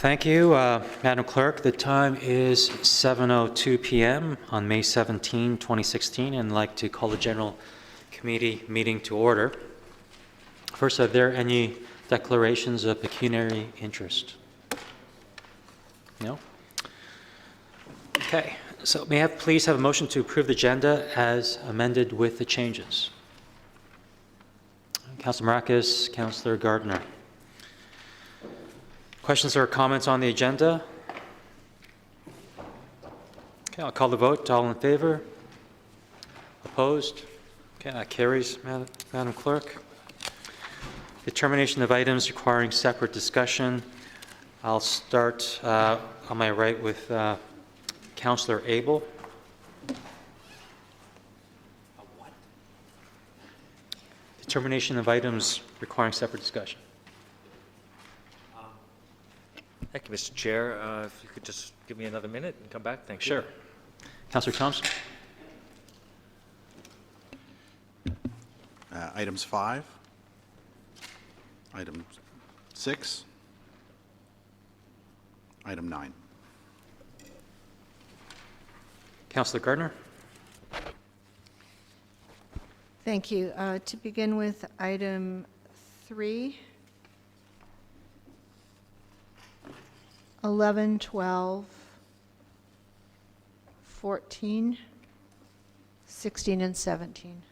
Thank you, Madam Clerk. The time is 7:02 p.m. on May 17, 2016, and I'd like to call the General Committee meeting to order. First, are there any declarations of pecuniary interest? No? Okay. So may I please have a motion to approve the agenda as amended with the changes? Councillor Marcus, Councillor Gardner. Questions or comments on the agenda? Okay, I'll call the vote. All in favor? Opposed? Okay, that carries, Madam Clerk. Determination of items requiring separate discussion. I'll start on my right with Councillor Abel. Determination of items requiring separate discussion. Thank you, Mr. Chair. If you could just give me another minute and come back, thank you. Sure. Councillor Thompson. Items 5, item 6, item 9. Councillor Gardner. Thank you. To begin with, item 3, 11, 12, 14, 16, and 17.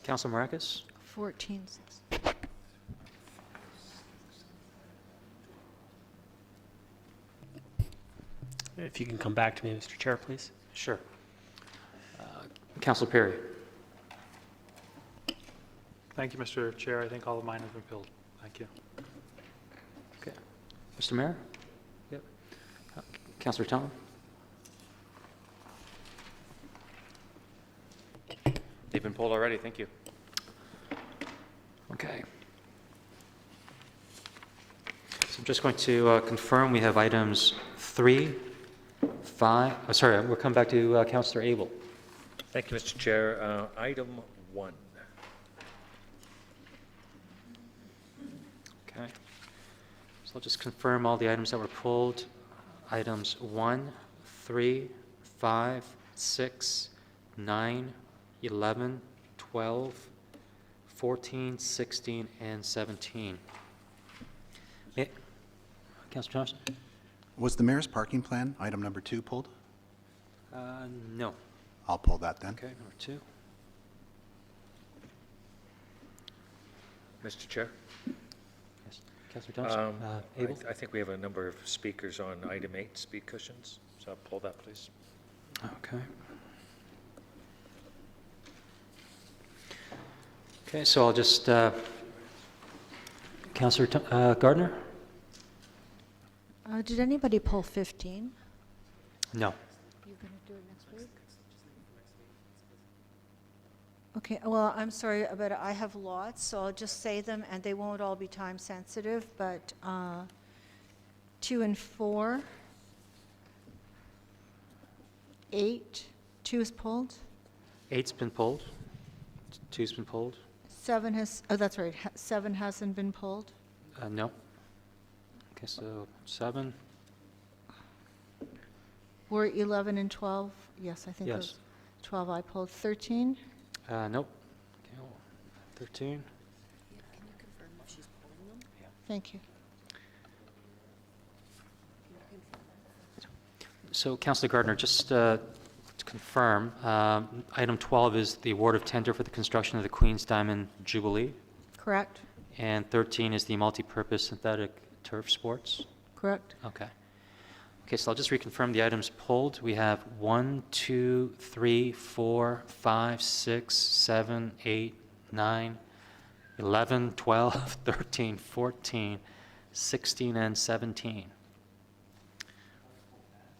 Councillor Marcus. 14, 16. If you can come back to me, Mr. Chair, please. Sure. Councillor Perry. Thank you, Mr. Chair. I think all of mine have been filled. Thank you. Okay. Mr. Mayor? Yep. Councillor Tom? They've been pulled already, thank you. Okay. So I'm just going to confirm we have items 3, 5, sorry, we'll come back to Councillor Abel. Thank you, Mr. Chair. Item 1. Okay. So I'll just confirm all the items that were pulled. Items 1, 3, 5, 6, 9, 11, 12, 14, 16, and 17. Councillor Thompson? Was the mayor's parking plan, item number 2, pulled? No. I'll pull that then. Okay, number 2. Mr. Chair, Yes. Councillor Thompson? Abel? I think we have a number of speakers on item 8, speak cushions, so I'll pull that, please. Okay. Okay, so I'll just, Councillor Gardner? Did anybody pull 15? No. You're going to do it next week? Okay, well, I'm sorry, but I have lots, so I'll just say them, and they won't all be time sensitive, but 2 and 4, 8, 2 is pulled, 8's been pulled. 2's been pulled. 7 has, oh, that's right, 7 hasn't been pulled. No. Okay, so 7. Were 11 and 12? Yes, I think Yes. those 12 I pulled. 13? Nope. Okay, 13. Can you confirm what she's pulling them? Thank you. So, Councillor Gardner, just to confirm, item 12 is the award of tender for the construction of the Queen's Diamond Jubilee, Correct? and 13 is the multi-purpose synthetic turf sports. Correct? Okay. Okay, so I'll just reconfirm the items pulled. We have 1, 2, 3, 4, 5, 6, 7, 8, 9, 11, 12, 13, 14, 16, and 17.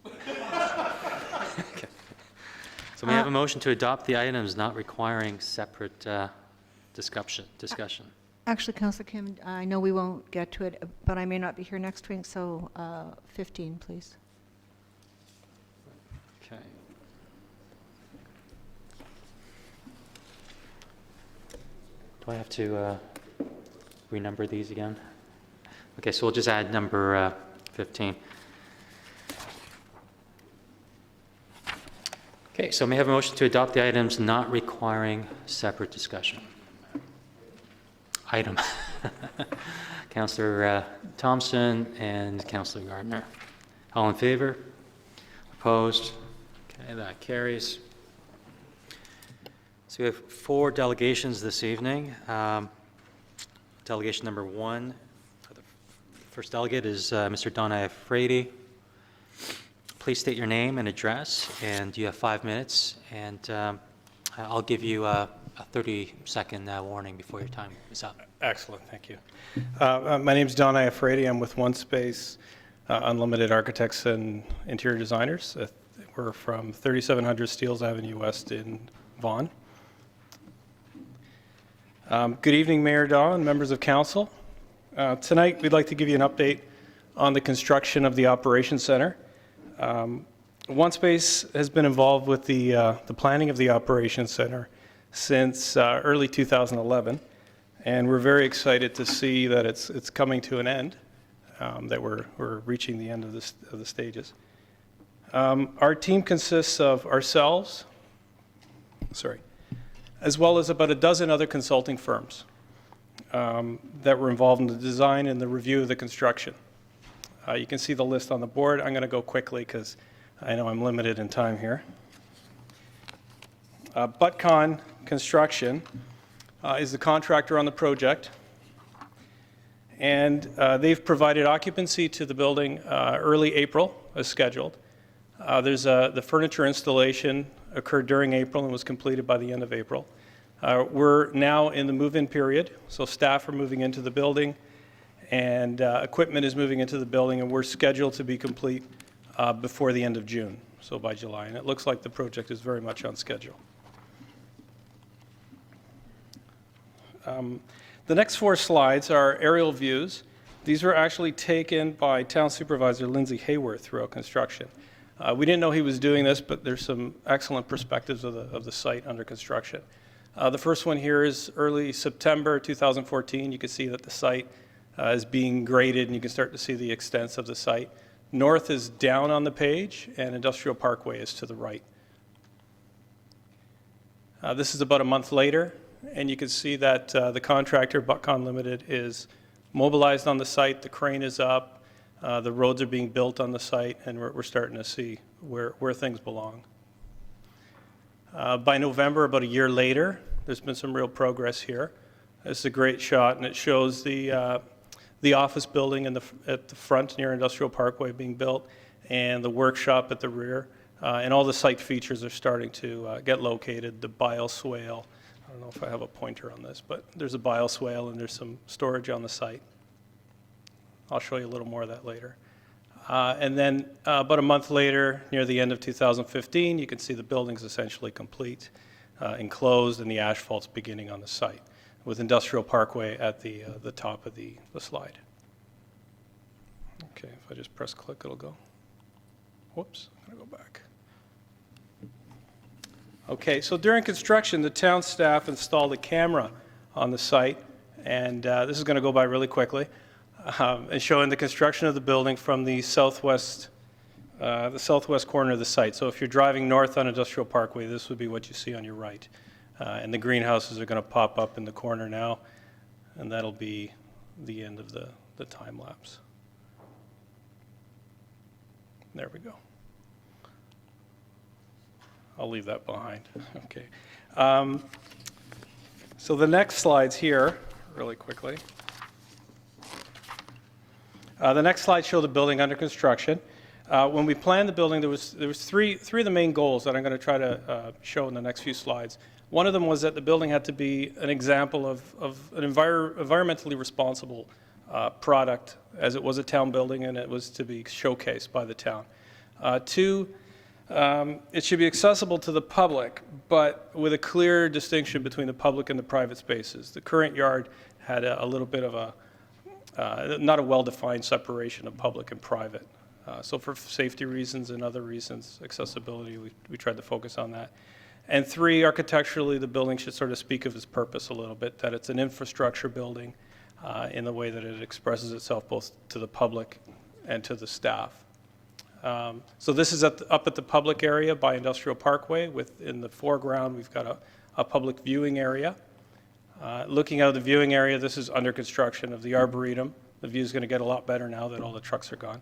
Okay. So may I have a motion to adopt the items not requiring separate discussion? Actually, Councillor Kim, I know we won't get to it, but I may not be here next week, so 15, please. Okay. Do I have to renumber these again? Okay, so we'll just add number 15. Okay, so may I have a motion to adopt the items not requiring separate discussion? Item. Councillor Thompson and Councillor Gardner. All in favor? Opposed? Okay, that carries. So we have 4 delegations this evening. Delegation number 1, the first delegate is Mr. Don Iafredi. Please state your name and address, and you have 5 minutes, and I'll give you a 30-second warning before your time is up. Excellent, thank you. My name is Don Iafredi. I'm with One Space Unlimited Architects and Interior Designers. We're from 3700 Steeles Avenue West in Vaughan. Good evening, Mayor Daw and members of council. Tonight, we'd like to give you an update on the construction of the Operations Center. One Space has been involved with the planning of the Operations Center since early 2011, and we're very excited to see that it's coming to an end, that we're reaching the end of the stages. Our team consists of ourselves, as well as about a dozen other consulting firms that were involved in the design and the review of the construction. You can see the list on the board. I'm going to go quickly because I know I'm limited in time here. Butcon Construction is the contractor on the project, and they've provided occupancy to the building early April as scheduled. The furniture installation occurred during April and was completed by the end of April. We're now in the move-in period, so staff are moving into the building, and equipment is moving into the building, and we're scheduled to be complete before the end of June, so by July. And it looks like the project is very much on schedule. The next 4 slides are aerial views. These were actually taken by Town Supervisor Lindsay Hayworth throughout construction. We didn't know he was doing this, but there's some excellent perspectives of the site under construction. The first one here is early September 2014. You can see that the site is being graded, and you can start to see the extents of the site. North is down on the page, and Industrial Parkway is to the right. This is about a month later, and you can see that the contractor, Butcon Limited, is mobilized on the site. The crane is up. The roads are being built on the site, and we're starting to see where things belong. By November, about a year later, there's been some real progress here. This is a great shot, and it shows the office building at the front near Industrial Parkway being built, and the workshop at the rear. And all the site features are starting to get located. The bioswale, I don't know if I have a pointer on this, but there's a bioswale and there's some storage on the site. I'll show you a little more of that later. And then about a month later, near the end of 2015, you can see the building's essentially complete, enclosed, and the asphalt's beginning on the site, with Industrial Parkway at the top of the slide. Okay, if I just press click, it'll go. Whoops, I'm gonna go back. Okay, so during construction, the town staff installed a camera on the site, and this is gonna go by really quickly, and showing the construction of the building from the southwest corner of the site. So if you're driving north on Industrial Parkway, this would be what you see on your right. And the greenhouses are going to pop up in the corner now, and that'll be the end of the time lapse. There we go. I'll leave that behind. Okay. So the next slides here, really quickly. The next slide show the building under construction. When we planned the building, there was three of the main goals that I'm going to try to show in the next few slides. One of them was that the building had to be an example of an environmentally responsible product, as it was a town building and it was to be showcased by the town. 2, it should be accessible to the public, but with a clear distinction between the public and the private spaces. The current yard had a little bit of not a well-defined separation of public and private. So for safety reasons and other reasons, accessibility, we tried to focus on that. And 3, architecturally, the building should sort of speak of its purpose a little bit, that it's an infrastructure building in the way that it expresses itself both to the public and to the staff. So this is up at the public area by Industrial Parkway. In the foreground, we've got a public viewing area. Looking out of the viewing area, this is under construction of the Arboretum. The view is going to get a lot better now that all the trucks are gone.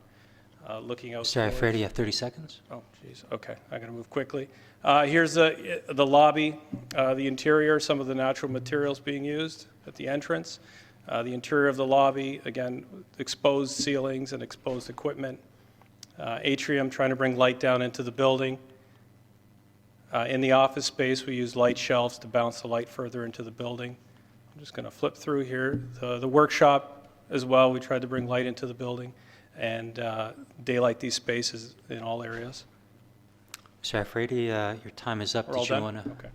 Looking out. Mr. towards- Iafredi, you have 30 seconds. Oh, geez, okay, I gotta move quickly. Here's the lobby, the interior, some of the natural materials being used at the entrance. The interior of the lobby, again, exposed ceilings and exposed equipment. Atrium, trying to bring light down into the building. In the office space, we use light shelves to bounce the light further into the building. I'm just gonna flip through here. The workshop as well, we tried to bring light into the building and daylight these spaces in all areas. Mr. Iafredi, your time is up. We're all Did you done? want to Okay.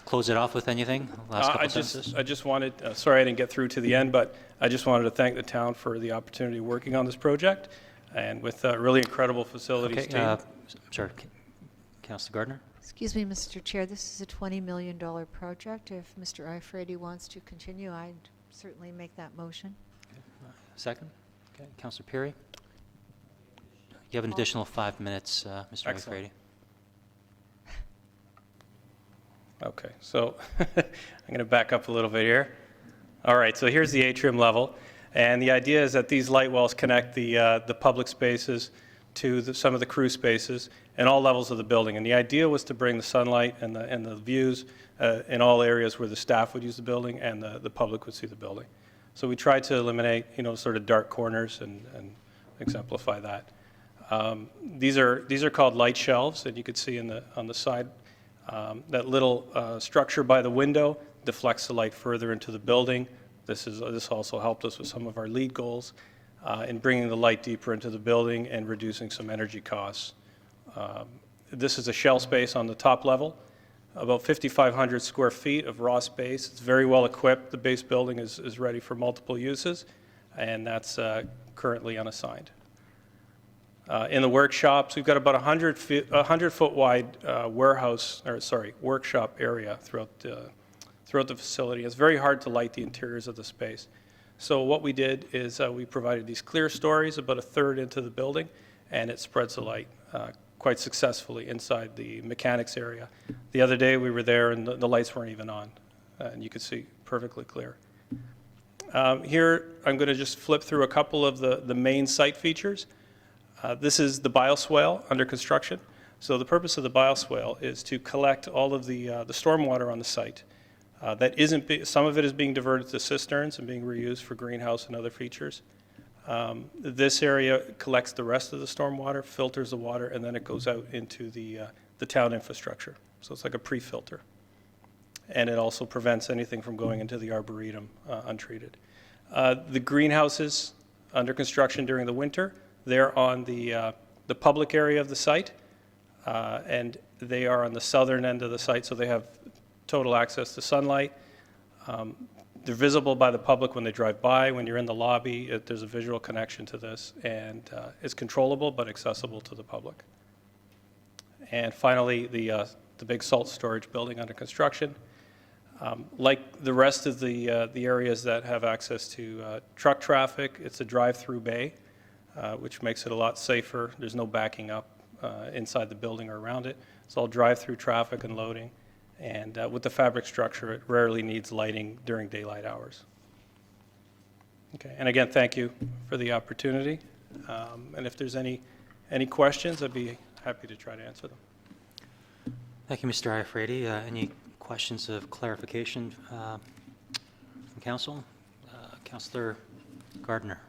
close it off with anything? Last couple I sentences? just wanted, sorry I didn't get through to the end, but I just wanted to thank the town for the opportunity of working on this project and with a really incredible facilities Okay, team. sorry, Councilor Gardner? Excuse me, Mr. Chair, this is a $20 million project. If Mr. Iafredi wants to continue, I'd certainly make that motion. Second? Okay, Councilor Peary? You have an additional 5 minutes, Mr. Excellent. Iafredi. Okay, so I'm going to back up a little bit here. All right, so here's the atrium level, and the idea is that these light wells connect the public spaces to some of the crew spaces and all levels of the building. And the idea was to bring the sunlight and the views in all areas where the staff would use the building and the public would see the building. So we tried to eliminate, sort of dark corners and exemplify that. These are called light shelves, and you could see on the side that little structure by the window deflects the light further into the building. This also helped us with some of our lead goals in bringing the light deeper into the building and reducing some energy costs. This is a shell space on the top level, about 5,500 square feet of raw space. It's very well equipped. The base building is ready for multiple uses, and that's currently unassigned. In the workshops, we've got about 100-foot wide workshop area throughout the facility. It's very hard to light the interiors of the space. So what we did is we provided these clear stories about a third into the building, and it spreads the light quite successfully inside the mechanics area. The other day we were there and the lights weren't even on, and you could see perfectly clear. Here I'm going to just flip through a couple of the main site features. This is the bioswale under construction. So the purpose of the bioswale is to collect all of the stormwater on the site. Some of it is being diverted to cisterns and being reused for greenhouse and other features. This area collects the rest of the stormwater, filters the water, and then it goes out into the town infrastructure. So it's like a pre-filter. And it also prevents anything from going into the arboretum untreated. The greenhouses under construction during the winter, they're on the public area of the site, and they are on the southern end of the site, so they have total access to sunlight. They're visible by the public when they drive by. When you're in the lobby, there's a visual connection to this, and it's controllable but accessible to the public. And finally, the big salt storage building under construction. Like the rest of the areas that have access to truck traffic, it's a drive-through bay, which makes it a lot safer. There's no backing up inside the building or around it. It's all drive-through traffic and loading. And with the fabric structure, it rarely needs lighting during daylight hours. Okay, and again, thank you for the opportunity. And if there's any questions, I'd be happy to try to answer them. Thank you, Mr. Iafredi. Any questions of clarification from council? Councilor Gardner.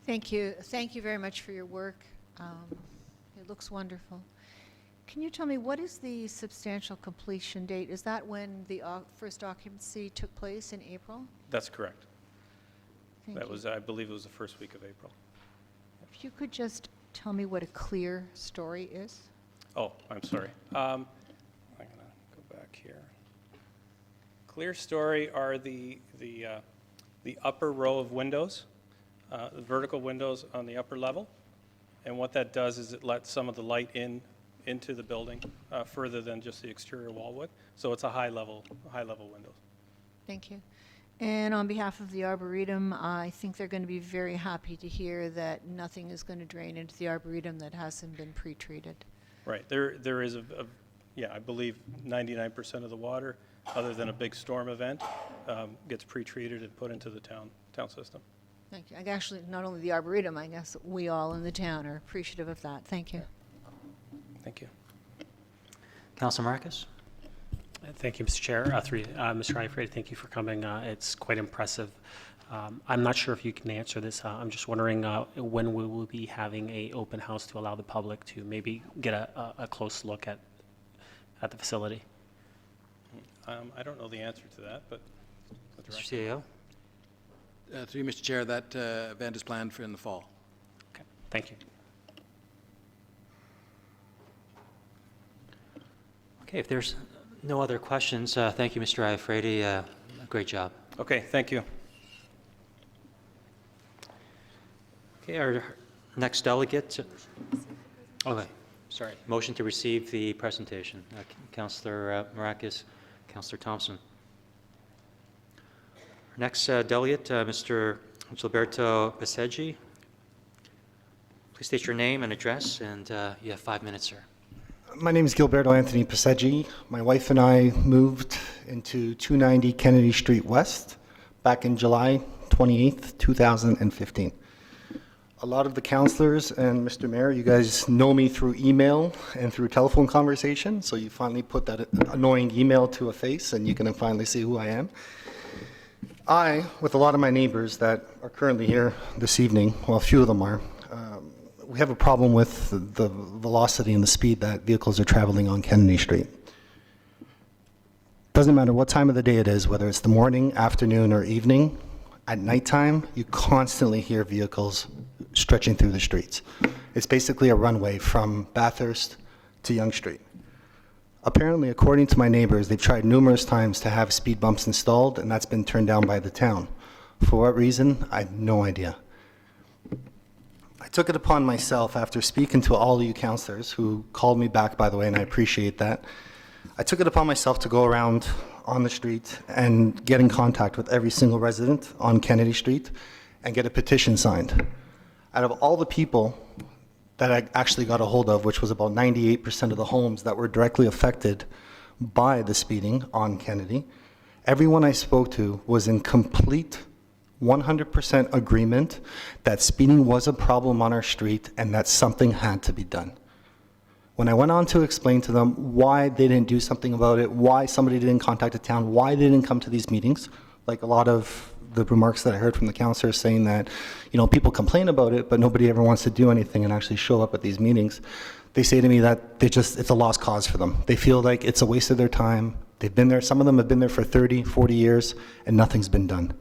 Thank you. Thank you very much for your work. It looks wonderful. Can you tell me, what is the substantial completion date? Is that when the first occupancy took place in April? That's correct. Thank That you. was, I believe it was the first week of April. If you could just tell me what a clear story is? Oh, I'm sorry. I'm going to go back here. Clear story are the upper row of windows, the vertical windows on the upper level. And what that does is it lets some of the light in into the building, further than just the exterior wall width. So it's a high-level windows. Thank you. And on behalf of the Arboretum, I think they're going to be very happy to hear that nothing is going to drain into the Arboretum that hasn't been pre-treated. Right, there is I believe 99% of the water, other than a big storm event, gets pre-treated and put into the town system. Thank you. Actually, not only the Arboretum, I guess we all in the town are appreciative of that. Thank you. Thank you. Councilor Marcus? Thank you, Mr. Chair. Mr. Iafredi, thank you for coming. It's quite impressive. I'm not sure if you can answer this. I'm just wondering when we will be having a open house to allow the public to maybe get a close look at the facility. I don't know the answer to that, but the Mr. director- CEO? Through you, Mr. Chair, that event is planned for in the fall. Okay, thank you. Okay, if there's no other questions, thank you, Mr. Iafredi. Great job. Okay, thank you. Okay, our next delegate. Okay, sorry. Motion to receive the presentation. Councillor Marcus, Councillor Thompson. Next delegate, Mr. Gilberto Peseggi. Please state your name and address, and you have 5 minutes, sir. My name is Gilberto Anthony Peseggi. My wife and I moved into 290 Kennedy Street West back in July 28th, 2015. A lot of the councillors and Mr. Mayor, you guys know me through email and through telephone conversation, so you finally put that annoying email to a face and you can finally see who I am. I, with a lot of my neighbors that are currently here this evening, well, a few of them are, we have a problem with the velocity and the speed that vehicles are traveling on Kennedy Street. Doesn't matter what time of the day it is, whether it's the morning, afternoon, or evening, at nighttime, you constantly hear vehicles stretching through the streets. It's basically a runway from Bathurst to Yonge Street. Apparently, according to my neighbors, they've tried numerous times to have speed bumps installed, and that's been turned down by the town. For what reason? I have no idea. I took it upon myself, after speaking to all of you councillors, who called me back, by the way, and I appreciate that. I took it upon myself to go around on the street and get in contact with every single resident on Kennedy Street and get a petition signed. Out of all the people that I actually got a hold of, which was about 98% of the homes that were directly affected by the speeding on Kennedy, everyone I spoke to was in complete 100% agreement that speeding was a problem on our street and that something had to be done. When I went on to explain to them why they didn't do something about it, why somebody didn't contact the town, why they didn't come to these meetings, like a lot of the remarks that I heard from the councillors saying that, you know, people complain about it, but nobody ever wants to do anything and actually show up at these meetings. They say to me that it's a lost cause for them. They feel like it's a waste of their time. They've been there, some of them have been there for 30, 40 years, and nothing's been done.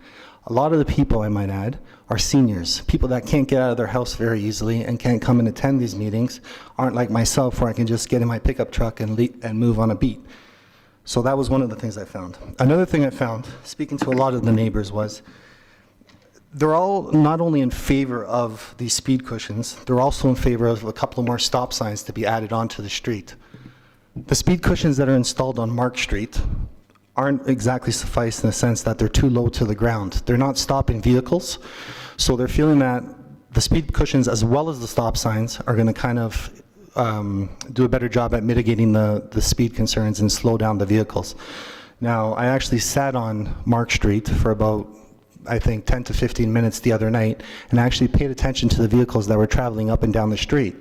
A lot of the people, I might add, are seniors, people that can't get out of their house very easily and can't come and attend these meetings, aren't like myself where I can just get in my pickup truck and move on a beat. So that was one of the things I found. Another thing I found, speaking to a lot of the neighbors, was they're all not only in favor of these speed cushions, they're also in favor of a couple more stop signs to be added onto the street. The speed cushions that are installed on Mark Street aren't exactly suffice in the sense that they're too low to the ground. They're not stopping vehicles, so they're feeling that the speed cushions as well as the stop signs are going to kind of do a better job at mitigating the speed concerns and slow down the vehicles. Now, I actually sat on Mark Street for about, I think, 10 to 15 minutes the other night and actually paid attention to the vehicles that were traveling up and down the street.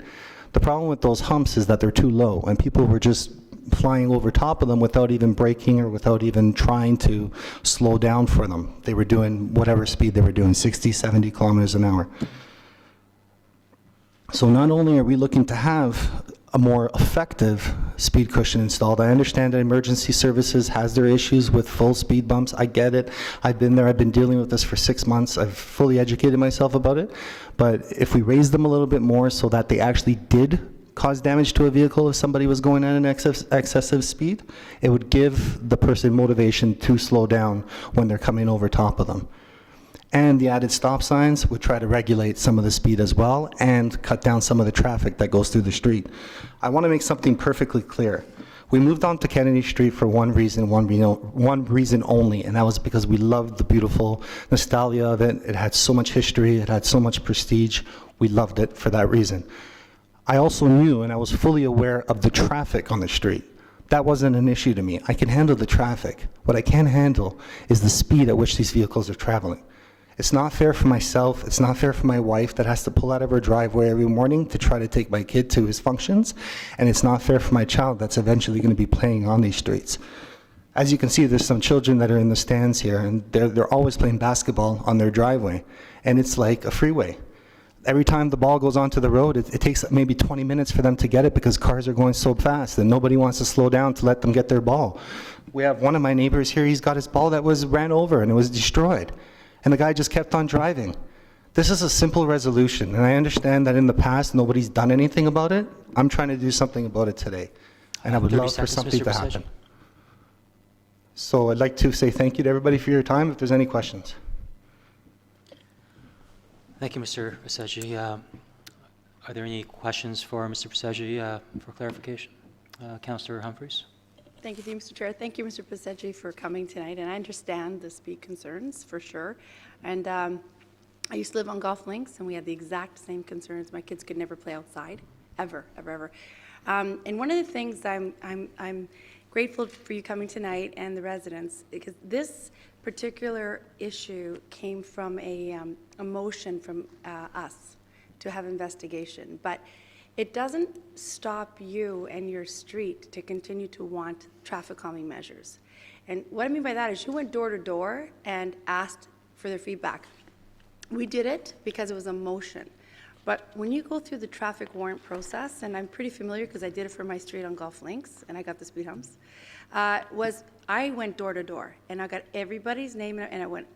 The problem with those humps is that they're too low and people were just flying over top of them without even braking or without even trying to slow down for them. They were doing whatever speed they were doing, 60, 70 kilometers an hour. So not only are we looking to have a more effective speed cushion installed, I understand that emergency services has their issues with full speed bumps. I get it. I've been there. I've been dealing with this for 6 months. I've fully educated myself about it. But if we raise them a little bit more so that they actually did cause damage to a vehicle if somebody was going at an excessive speed, it would give the person motivation to slow down when they're coming over top of them. And the added stop signs would try to regulate some of the speed as well and cut down some of the traffic that goes through the street. I want to make something perfectly clear. We moved on to Kennedy Street for one reason only, and that was because we loved the beautiful nostalgia of it. It had so much history, it had so much prestige. We loved it for that reason. I also knew and I was fully aware of the traffic on the street. That wasn't an issue to me. I can handle the traffic. What I can't handle is the speed at which these vehicles are traveling. It's not fair for myself, it's not fair for my wife that has to pull out of her driveway every morning to try to take my kid to his functions, and it's not fair for my child that's eventually going to be playing on these streets. As you can see, there's some children that are in the stands here, and they're always playing basketball on their driveway, and it's like a freeway. Every time the ball goes onto the road, it takes maybe 20 minutes for them to get it because cars are going so fast, and nobody wants to slow down to let them get their ball. We have one of my neighbors here, he's got his ball that was ran over and it was destroyed. And the guy just kept on driving. This is a simple resolution, and I understand that in the past nobody's done anything about it. I'm trying to do something about it today, and I would 30 love for seconds, something Mr. to Passeggio. happen. So I'd like to say thank you to everybody for your time, if there's any questions. Thank you, Mr. Passeggio. Are there any questions for Mr. Passeggio for clarification? Councillor Humphreys? Thank you, Mr. Chair. Thank you, Mr. Passeggio, for coming tonight. And I understand the speed concerns, for sure. And I used to live on golf links, and we had the exact same concerns. My kids could never play outside, ever, ever, ever. And one of the things I'm grateful for you coming tonight and the residents, because this particular issue came from a motion from us to have investigation. But it doesn't stop you and your street to continue to want traffic calming measures. And what I mean by that is you went door to door and asked for their feedback. We did it because it was a motion. But when you go through the traffic warrant process, and I'm pretty familiar because I did it for my street on Golf Links, and I got the speed humps, I went door to door, and I got everybody's name, and I went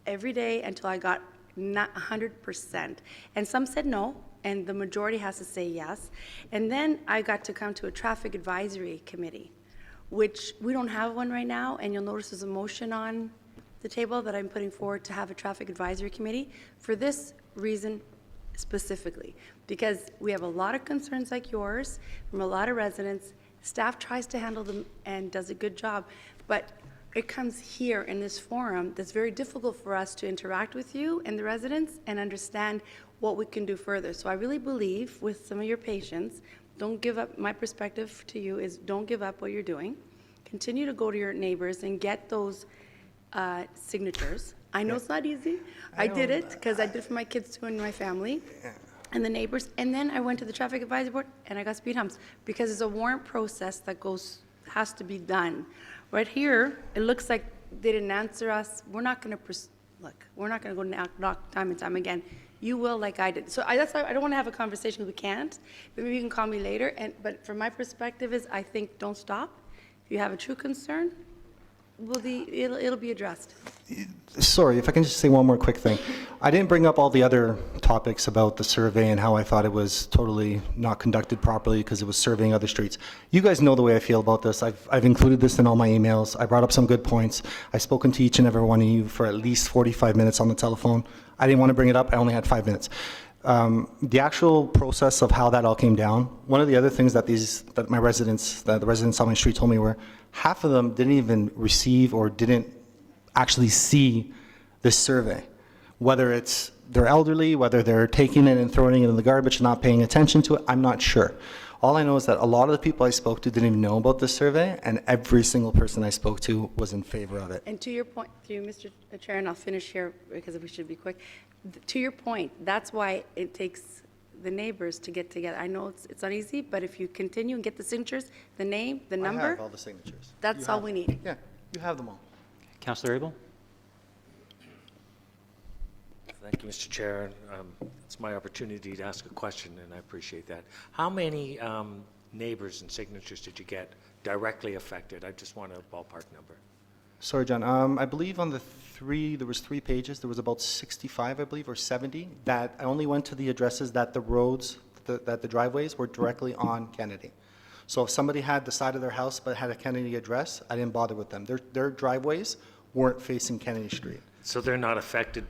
every day until I got not 100%. And some said no, and the majority has to say yes. And then I got to come to a traffic advisory committee, which we don't have one right now, and you'll notice there's a motion on the table that I'm putting forward to have a traffic advisory committee for this reason specifically, because we have a lot of concerns like yours from a lot of residents. Staff tries to handle them and does a good job, but it comes here in this forum that's very difficult for us to interact with you and the residents and understand what we can do further. So I really believe, with some of your patience, don't give up. My perspective to you is don't give up what you're doing. Continue to go to your neighbors and get those signatures. I know it's not easy. I did it because I did it for my kids too and my family and the neighbors. And then I went to the traffic advisory board and I got speed humps because it's a warrant process that has to be done. Right here, it looks like they didn't answer us. We're not going to look. We're not going to go knock time and time again. You will, like I did. So that's why I don't want to have a conversation. We can't. Maybe you can call me later. But from my perspective is, I think don't stop. If you have a true concern, it'll be addressed. Sorry, if I can just say one more quick thing. I didn't bring up all the other topics about the survey and how I thought it was totally not conducted properly because it was surveying other streets. You guys know the way I feel about this. I've included this in all my emails. I brought up some good points. I've spoken to each and every one of you for at least 45 minutes on the telephone. I didn't want to bring it up. I only had 5 minutes. The actual process of how that all came down, one of the other things that the residents on my street told me were half of them didn't even receive or didn't actually see this survey. Whether it's they're elderly, whether they're taking it and throwing it in the garbage and not paying attention to it, I'm not sure. All I know is that a lot of the people I spoke to didn't even know about this survey, and every single person I spoke to was in favor of it. And to your point, through Mr. Chair, and I'll finish here because we should be quick. To your point, that's why it takes the neighbors to get together. I know it's not easy, but if you continue and get the signatures, the name, the number. I have all the signatures. That's all we need. Yeah, you have them all. Councillor Abel? Thank you, Mr. Chair. It's my opportunity to ask a question, and I appreciate that. How many neighbors and signatures did you get directly affected? I just want a ballpark number. Sorry, John. I believe on there was 3 pages. There was about 65, I believe, or 70 that I only went to the addresses that the roads, that the driveways were directly on Kennedy. So if somebody had the side of their house but had a Kennedy address, I didn't bother with them. Their driveways weren't facing Kennedy Street. So they're not affected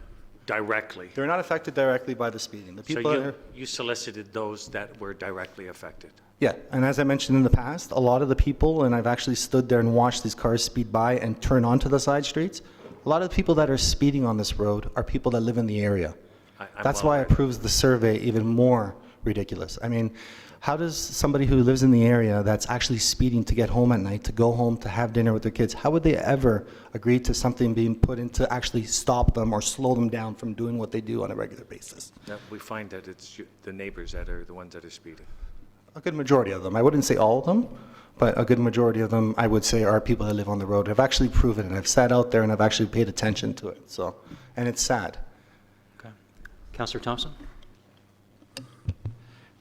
directly. They're not affected directly by the speeding. The So people that are, you solicited those that were directly affected. yeah, and as I mentioned in the past, a lot of the people, and I've actually stood there and watched these cars speed by and turn onto the side streets, a lot of the people that are speeding on this road are people that live in the area. I'm That's well why aware. it proves the survey even more ridiculous. I mean, how does somebody who lives in the area that's actually speeding to get home at night, to go home, to have dinner with their kids, how would they ever agree to something being put in to actually stop them or slow them down from doing what they do on a regular basis? We find that it's the neighbors that are the ones that are speeding. A good majority of them. I wouldn't say all of them, but a good majority of them, I would say, are people that live on the road. I've actually proven it. I've sat out there and I've actually paid attention to it. So, and it's sad. Okay. Councillor Thompson?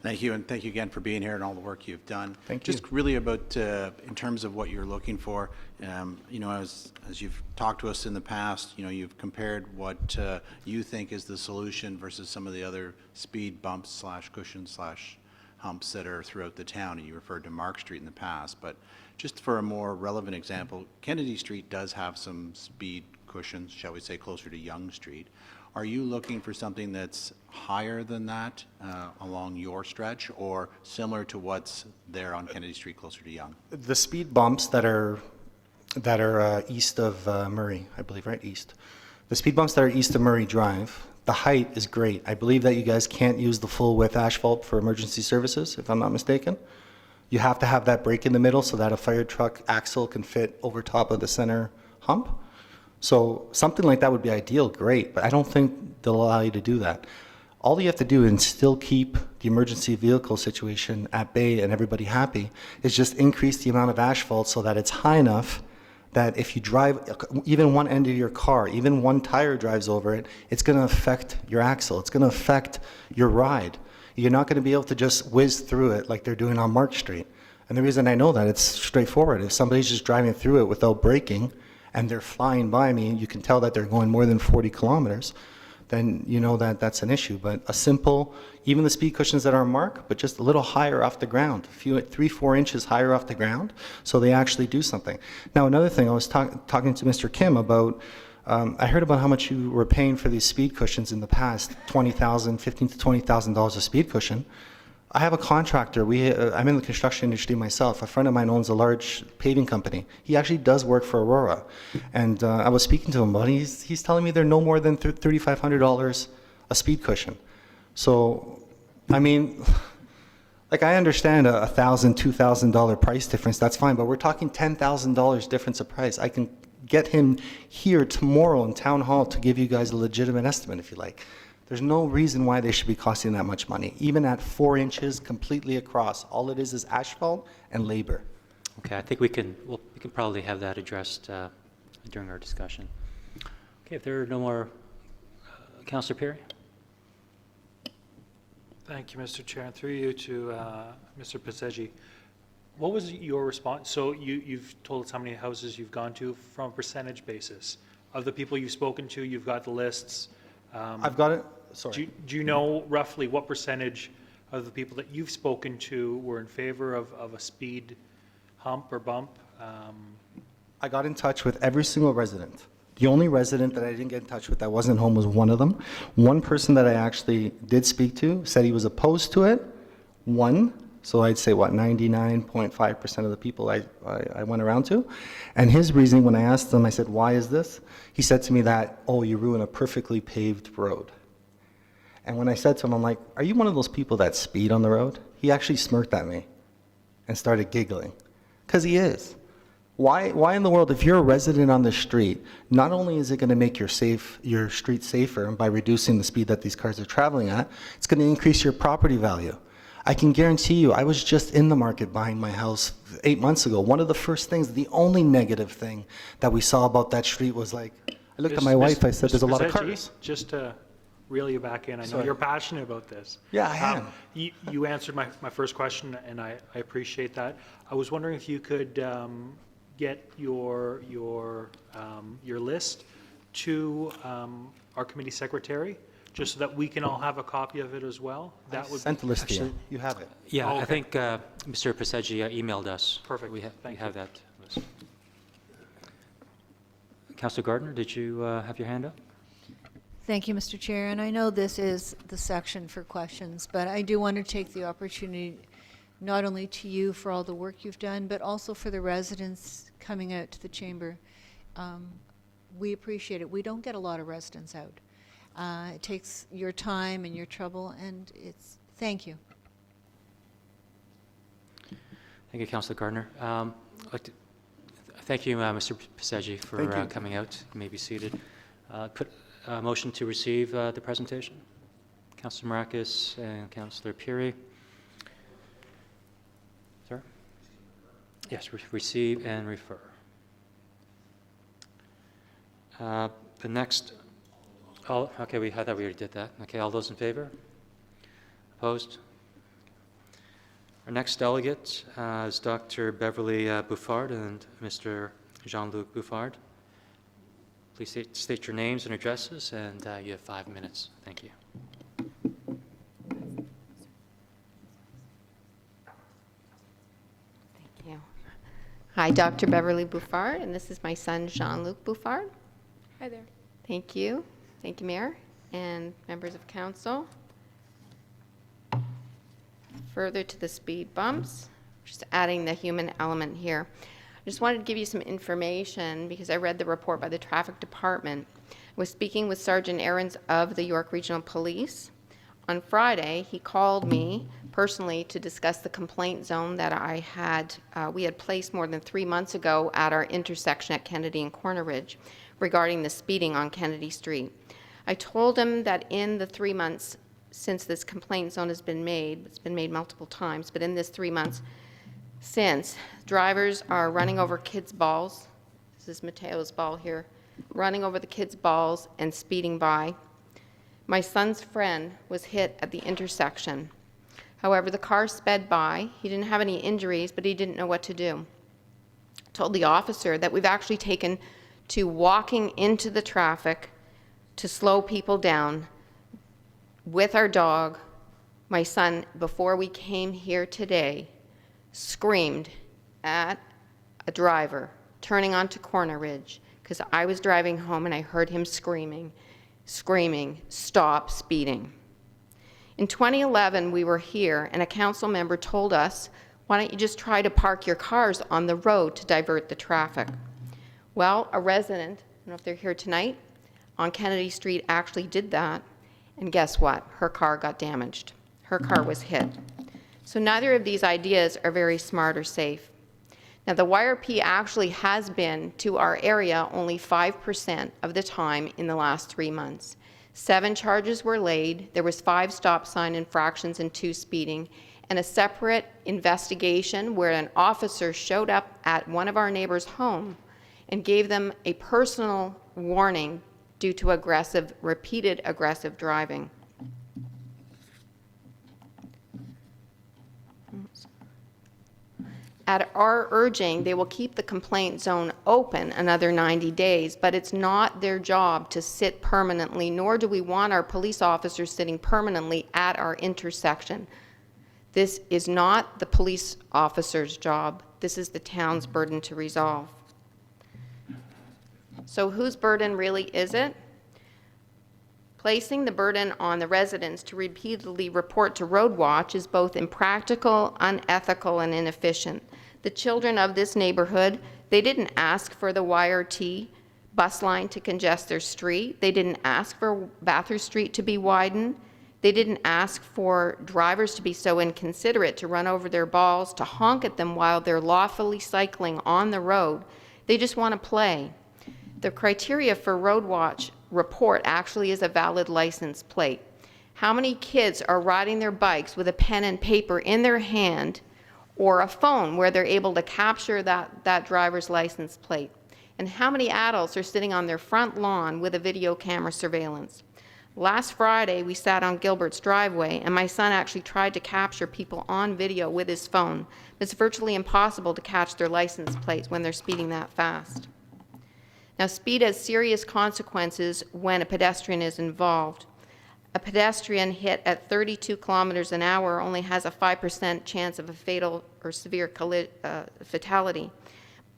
Thank you, and thank you again for being here and all the work you've done. Thank you. Just really about, in terms of what you're looking for, you know, as you've talked to us in the past, you know, you've compared what you think is the solution versus some of the other speed bumps slash cushions slash humps that are throughout the town, and you referred to Mark Street in the past. But just for a more relevant example, Kennedy Street does have some speed cushions, shall we say, closer to Yonge Street. Are you looking for something that's higher than that along your stretch, or similar to what's there on Kennedy Street closer to Yonge? The speed bumps that are east of Murray, I believe, right, east. The speed bumps that are east of Murray Drive, the height is great. I believe that you guys can't use the full width asphalt for emergency services, if I'm not mistaken. You have to have that break in the middle so that a fire truck axle can fit over top of the center hump. So something like that would be ideal, great, but I don't think they'll allow you to do that. All you have to do and still keep the emergency vehicle situation at bay and everybody happy is just increase the amount of asphalt so that it's high enough that if you drive even one end of your car, even one tire drives over it, it's going to affect your axle. It's going to affect your ride. You're not going to be able to just whiz through it like they're doing on Mark Street. And the reason I know that, it's straightforward. If somebody's just driving through it without braking and they're flying by me, you can tell that they're going more than 40 kilometers, then you know that that's an issue. But a simple, even the speed cushions that are on Mark, but just a little higher off the ground, a few, 3-4 inches higher off the ground, so they actually do something. Now, another thing, I was talking to Mr. Kim about, I heard about how much you were paying for these speed cushions in the past, $20,000, $15,000 to $20,000 a speed cushion. I have a contractor. I'm in the construction industry myself. A friend of mine owns a large paving company. He actually does work for Aurora. And I was speaking to him about it. He's telling me they're no more than $3,500 a speed cushion. So, I mean, like, I understand a $1,000, $2,000 price difference. That's fine. But we're talking $10,000 difference of price. I can get him here tomorrow in Town Hall to give you guys a legitimate estimate, if you like. There's no reason why they should be costing that much money, even at 4 inches completely across. All it is asphalt and labor. Okay, I think we can probably have that addressed during our discussion. Okay, if there are no more, Councillor Perry? Thank you, Mr. Chair. And through you to Mr. Paseggi. What was your response? So you've told us how many houses you've gone to from a percentage basis. Of the people you've spoken to, you've got the lists. I've got it. Sorry. Do you know roughly what percentage of the people that you've spoken to were in favor of a speed hump or bump? I got in touch with every single resident. The only resident that I didn't get in touch with that wasn't home was one of them. One person that I actually did speak to said he was opposed to it. One. So I'd say, what, 99.5% of the people I went around to. And his reasoning, when I asked him, I said, why is this? He said to me that, oh, you ruin a perfectly paved road. And when I said to him, I'm like, are you one of those people that speed on the road? He actually smirked at me and started giggling. Because he is. Why in the world, if you're a resident on the street, not only is it going to make your street safer by reducing the speed that these cars are traveling at, it's going to increase your property value. I can guarantee you, I was just in the market buying my house 8 months ago. One of the first things, the only negative thing that we saw about that street was like, I looked at my wife, I said, there's a lot of cars. Just to reel you back in, I know you're passionate about this. Yeah, I am. You answered my first question, and I appreciate that. I was wondering if you could get your list to our committee secretary, just so that we can all have a copy of it as well. That would Sent the list to you. You have it. Yeah, Oh, I okay. think Mr. Paseggi emailed us. Perfect. We Thank have that list. Councillor Gardner, did you have your hand up? Thank you, Mr. Chair, and I know this is the section for questions, but I do want to take the opportunity not only to you for all the work you've done, but also for the residents coming out to the chamber. We appreciate it. We don't get a lot of residents out. It takes your time and your trouble, and thank you. Thank you, Councillor Gardner. I'd like to thank you, Mr. Paseggi, for coming out. You may be seated. Put a motion to receive the presentation. Councillor Marakis and Councillor Piri. Sir? Yes, receive and refer. The next, okay, I thought we already did that. Okay, all those in favor? Opposed? Our next delegate is Dr. Beverly Bouffard and Mr. Jean-Luc Bouffard. Please state your names and addresses, and you have 5 minutes. Thank you. Thank you. Hi, Dr. Beverly Bouffard, and this is my son, Jean-Luc Bouffard. Hi there. Thank you. Thank you, Mayor and members of council. Further to the speed bumps, just adding the human element here. I just wanted to give you some information because I read the report by the traffic department. I was speaking with Sergeant Aarons of the York Regional Police. On Friday, he called me personally to discuss the complaint zone that we had placed more than 3 months ago at our intersection at Kennedy and Corner Ridge regarding the speeding on Kennedy Street. I told him that in the 3 months since this complaint zone has been made, it's been made multiple times, but in this 3 months since, drivers are running over kids' balls. This is Mateo's ball here. Running over the kids' balls and speeding by. My son's friend was hit at the intersection. However, the car sped by. He didn't have any injuries, but he didn't know what to do. Told the officer that we've actually taken to walking into the traffic to slow people down with our dog. My son, before we came here today, screamed at a driver turning onto Corner Ridge because I was driving home and I heard him screaming, "Stop speeding." In 2011, we were here and a council member told us, why don't you just try to park your cars on the road to divert the traffic? Well, a resident, I don't know if they're here tonight, on Kennedy Street actually did that, and guess what? Her car got damaged. Her car was hit. So neither of these ideas are very smart or safe. Now, the YRP actually has been to our area only 5% of the time in the last 3 months. 7 charges were laid. There was 5 stop sign infractions and 2 speeding, and a separate investigation where an officer showed up at one of our neighbors' home and gave them a personal warning due to repeated aggressive driving. At our urging, they will keep the complaint zone open another 90 days, but it's not their job to sit permanently, nor do we want our police officers sitting permanently at our intersection. This is not the police officer's job. This is the town's burden to resolve. So whose burden really is it? Placing the burden on the residents to repeatedly report to Road Watch is both impractical, unethical, and inefficient. The children of this neighborhood, they didn't ask for the YRT bus line to congest their street. They didn't ask for Bathurst Street to be widened. They didn't ask for drivers to be so inconsiderate to run over their balls, to honk at them while they're lawfully cycling on the road. They just want to play. The criteria for Road Watch report actually is a valid license plate. How many kids are riding their bikes with a pen and paper in their hand or a phone where they're able to capture that driver's license plate? And how many adults are sitting on their front lawn with a video camera surveillance? Last Friday, we sat on Gilbert's driveway, and my son actually tried to capture people on video with his phone. It's virtually impossible to catch their license plates when they're speeding that fast. Now, speed has serious consequences when a pedestrian is involved. A pedestrian hit at 32 kilometers an hour only has a 5% chance of a fatal or severe fatality.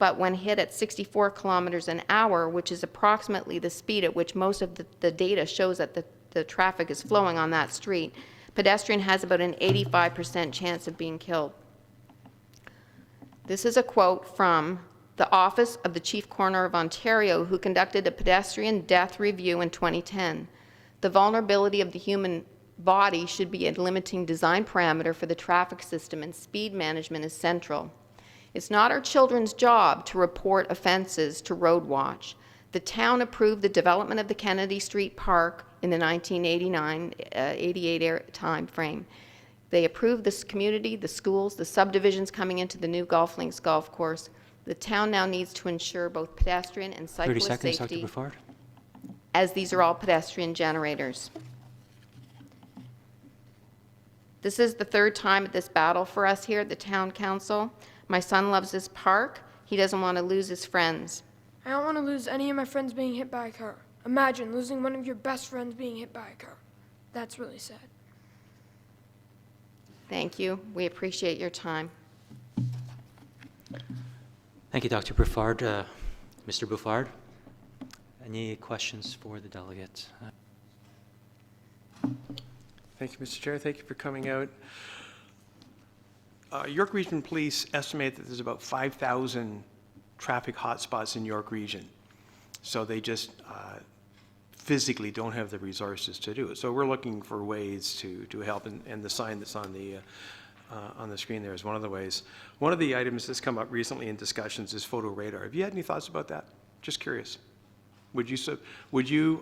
but when hit at 64 kilometers an hour, which is approximately the speed at which most of the data shows that the traffic is flowing on that street, pedestrian has about an 85% chance of being killed. This is a quote from the Office of the Chief Coroner of Ontario, who conducted a pedestrian death review in 2010. The vulnerability of the human body should be a limiting design parameter for the traffic system, and speed management is central. It's not our children's job to report offenses to Road Watch. The town approved the development of the Kennedy Street Park in the 1989-88 time frame. They approved this community, the schools, the subdivisions coming into the new Golf Links golf course. The town now needs to ensure both pedestrian and 30 cyclist seconds, safety, Dr. Buffard. as these are all pedestrian generators. This is the third time at this battle for us here at the town council. My son loves this park. He doesn't want to lose his friends. I don't want to lose any of my friends being hit by a car. Imagine losing one of your best friends being hit by a car. That's really sad. Thank you. We appreciate your time. Thank you, Dr. Buffard. Mr. Buffard, any questions for the delegate? Thank you, Mr. Chair. Thank you for coming out. York Region Police estimate that there's about 5,000 traffic hotspots in York Region. So they just physically don't have the resources to do it. So we're looking for ways to help, and the sign that's on the screen there is one of the ways. One of the items that's come up recently in discussions is photo radar. Have you had any thoughts about that? Just curious. Would you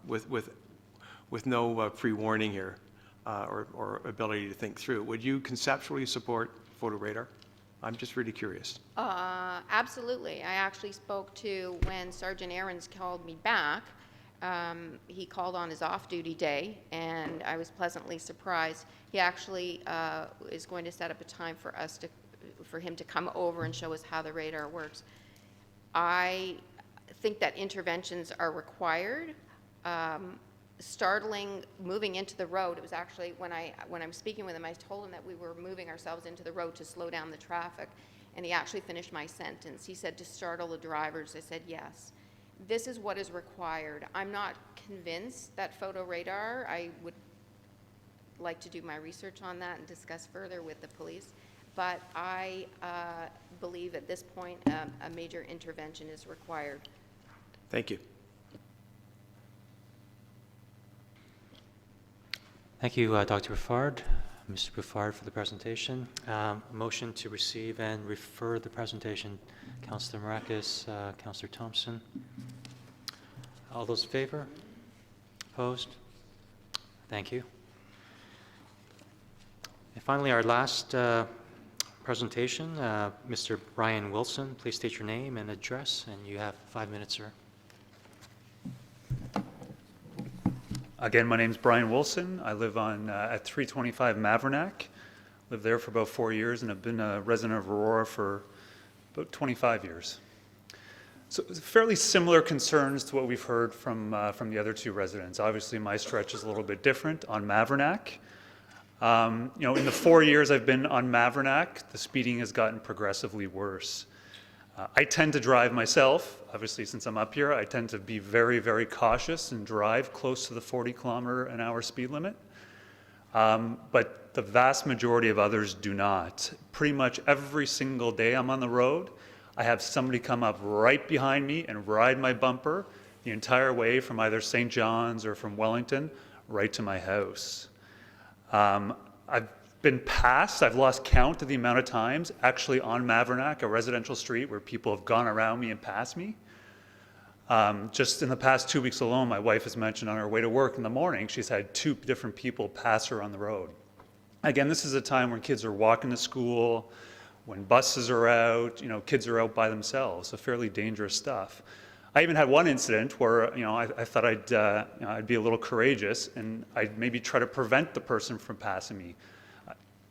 with no pre-warning here or ability to think through, would you conceptually support photo radar? I'm just really curious. Absolutely. I actually spoke to, when Sergeant Ahrens called me back, he called on his off-duty day, and I was pleasantly surprised. He actually is going to set up a time for him to come over and show us how the radar works. I think that interventions are required. Startling moving into the road. It was actually when I'm speaking with him, I told him that we were moving ourselves into the road to slow down the traffic, and he actually finished my sentence. He said, to startle the drivers. I said, yes. This is what is required. I'm not convinced that photo radar. I would like to do my research on that and discuss further with the police, but I believe at this point a major intervention is required. Thank you. Thank you, Dr. Buffard, Mr. Buffard, for the presentation. Motion to receive and refer the presentation. Councillor Marakis, Councillor Thompson. All those in favor? Opposed? Thank you. And finally, our last presentation, Mr. Brian Wilson. Please state your name and address, and you have 5 minutes, sir. Again, my name is Brian Wilson. I live on at 325 Mavernack. Lived there for about 4 years, and have been a resident of Aurora for about 25 years. So fairly similar concerns to what we've heard from the other two residents. Obviously, my stretch is a little bit different on Mavernack. In the 4 years I've been on Mavernack, the speeding has gotten progressively worse. I tend to drive myself. Obviously, since I'm up here, I tend to be very, very cautious and drive close to the 40-kilometer-an-hour speed limit. But the vast majority of others do not. Pretty much every single day I'm on the road, I have somebody come up right behind me and ride my bumper the entire way from either St. John's or from Wellington right to my house. I've been passed, I've lost count of the amount of times actually on Mavernack, a residential street, where people have gone around me and passed me. Just in the past 2 weeks alone, my wife has mentioned on her way to work in the morning, she's had 2 different people pass her on the road. Again, this is a time when kids are walking to school, when buses are out, kids are out by themselves, so fairly dangerous stuff. I even had one incident where, I thought I'd be a little courageous and I'd maybe try to prevent the person from passing me.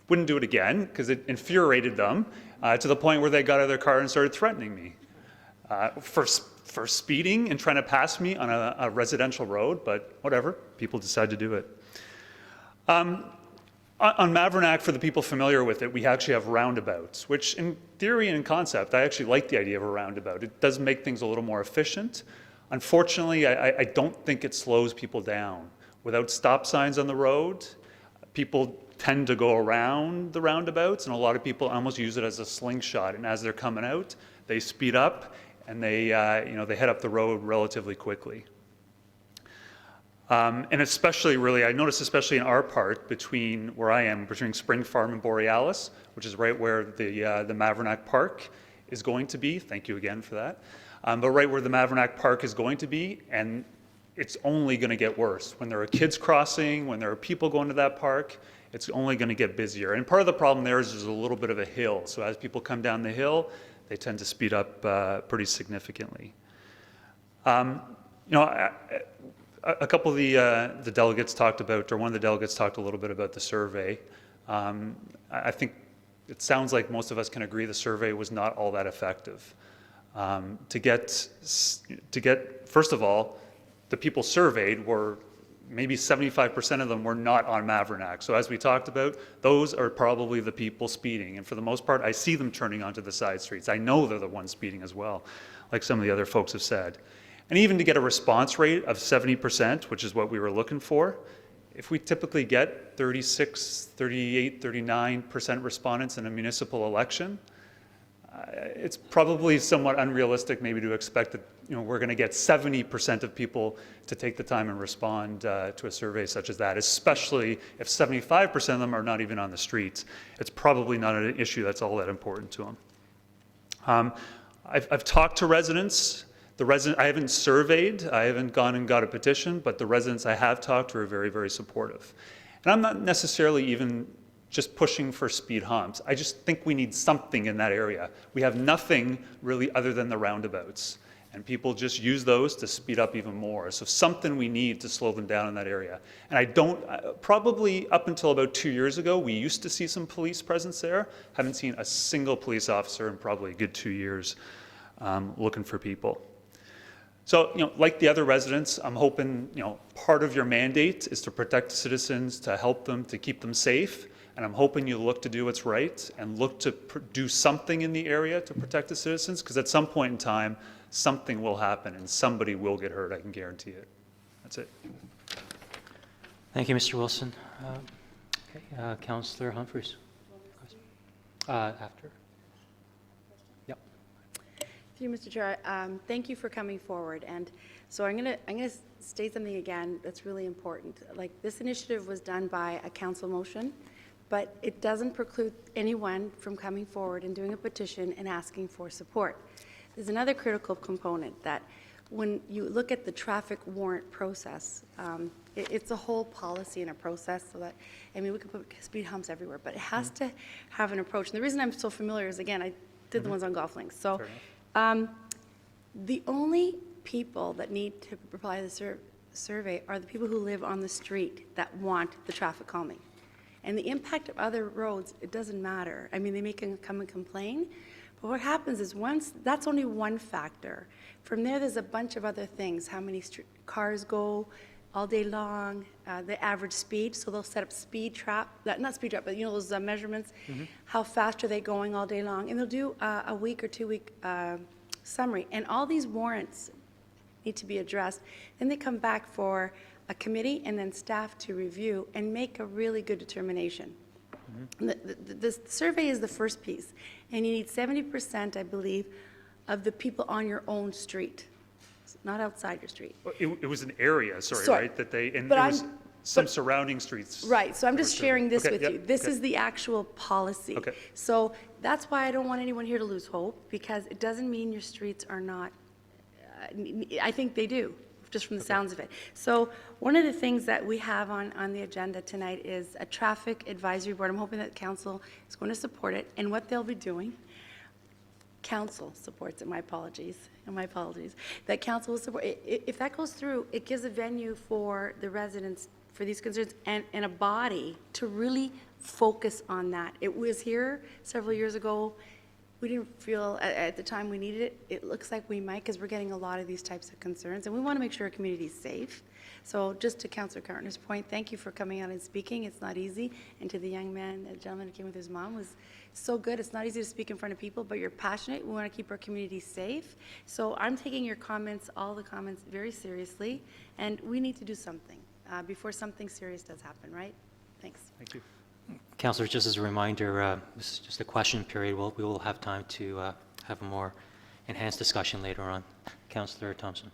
Wouldn't do it again because it infuriated them to the point where they got out of their car and started threatening me for speeding and trying to pass me on a residential road, but whatever, people decide to do it. On Mavronack, for the people familiar with it, we actually have roundabouts, which in theory and in concept, I actually like the idea of a roundabout. It does make things a little more efficient. Unfortunately, I don't think it slows people down. Without stop signs on the road, people tend to go around the roundabouts, and a lot of people almost use it as a slingshot. And as they're coming out, they speed up and they head up the road relatively quickly. And especially, really, I noticed especially in our part between where I am, between Spring Farm and Borealis, which is right where the Mavronack Park is going to be. Thank you again for that. But right where the Mavronack Park is going to be, and it's only going to get worse. When there are kids crossing, when there are people going to that park, it's only going to get busier. And part of the problem there is there's a little bit of a hill. So as people come down the hill, they tend to speed up pretty significantly. A couple of the delegates talked about, or one of the delegates talked a little bit about the survey. I think it sounds like most of us can agree the survey was not all that effective. To get, first of all, the people surveyed were, maybe 75% of them were not on Mavronack. So as we talked about, those are probably the people speeding. And for the most part, I see them turning onto the side streets. I know they're the ones speeding as well, like some of the other folks have said. And even to get a response rate of 70%, which is what we were looking for, if we typically get 36, 38, 39% respondents in a municipal election, it's probably somewhat unrealistic maybe to expect that we're going to get 70% of people to take the time and respond to a survey such as that, especially if 75% of them are not even on the streets. It's probably not an issue that's all that important to them. I've talked to residents. I haven't surveyed, I haven't gone and got a petition, but the residents I have talked to are very, very supportive. And I'm not necessarily even just pushing for speed humps. I just think we need something in that area. We have nothing really other than the roundabouts. And people just use those to speed up even more. So something we need to slow them down in that area. And probably up until about 2 years ago, we used to see some police presence there. Haven't seen a single police officer in probably a good 2 years looking for people. So, like the other residents, I'm hoping, part of your mandate is to protect citizens, to help them, to keep them safe. And I'm hoping you look to do what's right and look to do something in the area to protect the citizens, because at some point in time, something will happen and somebody will get hurt, I can guarantee it. That's it. Thank you, Mr. Wilson. Councillor Humphreys. After. Yep. Through you, Mr. Chair, thank you for coming forward. And so I'm gonna state something again that's really important. Like, this initiative was done by a council motion, but it doesn't preclude anyone from coming forward and doing a petition and asking for support. There's another critical component that when you look at the traffic warrant process, it's a whole policy and a process, so that, we could put speed humps everywhere, but it has to have an approach. And the reason I'm so familiar is, again, I did the ones on golf links. So the only people that need to reply to the survey are the people who live on the street that want the traffic calming. And the impact of other roads, it doesn't matter. They may come and complain, but what happens is that's only one factor. From there's a bunch of other things. How many cars go all day long, the average speed. So they'll set up speed trap, not speed trap, but those measurements. How fast are they going all day long? And they'll do a week or 2 week summary. And all these warrants need to be addressed. Then they come back for a committee and then staff to review and make a really good determination. The survey is the first piece, and you need 70%, I believe, of the people on your own street, not outside your street. It was an area, right? That some surrounding streets. Right, so I'm just sharing this with you. This is the actual policy. Okay. So that's why I don't want anyone here to lose hope, because it doesn't mean your streets are not, I think they do, just from the sounds of it. So one of the things that we have on the agenda tonight is a traffic advisory board. I'm hoping that council is going to support it, and what they'll be doing, council supports it, my apologies, that council will support, if that goes through, it gives a venue for the residents for these concerns and a body to really focus on that. It was here several years ago. we didn't feel at the time we needed it. It looks like we might, because we're getting a lot of these types of concerns, and we want to make sure our community is safe. So just to Councillor Carpenter's point, thank you for coming out and speaking. It's not easy. And to the young man, the gentleman who came with his mom, was so good. It's not easy to speak in front of people, but you're passionate. We want to keep our community safe. So I'm taking your comments, all the comments, very seriously, and we need to do something before something serious does happen, right? Thanks. Thank you. Councillor, just as a reminder, this is just a question period. We will have time to have a more enhanced discussion later on. Councillor Thompson.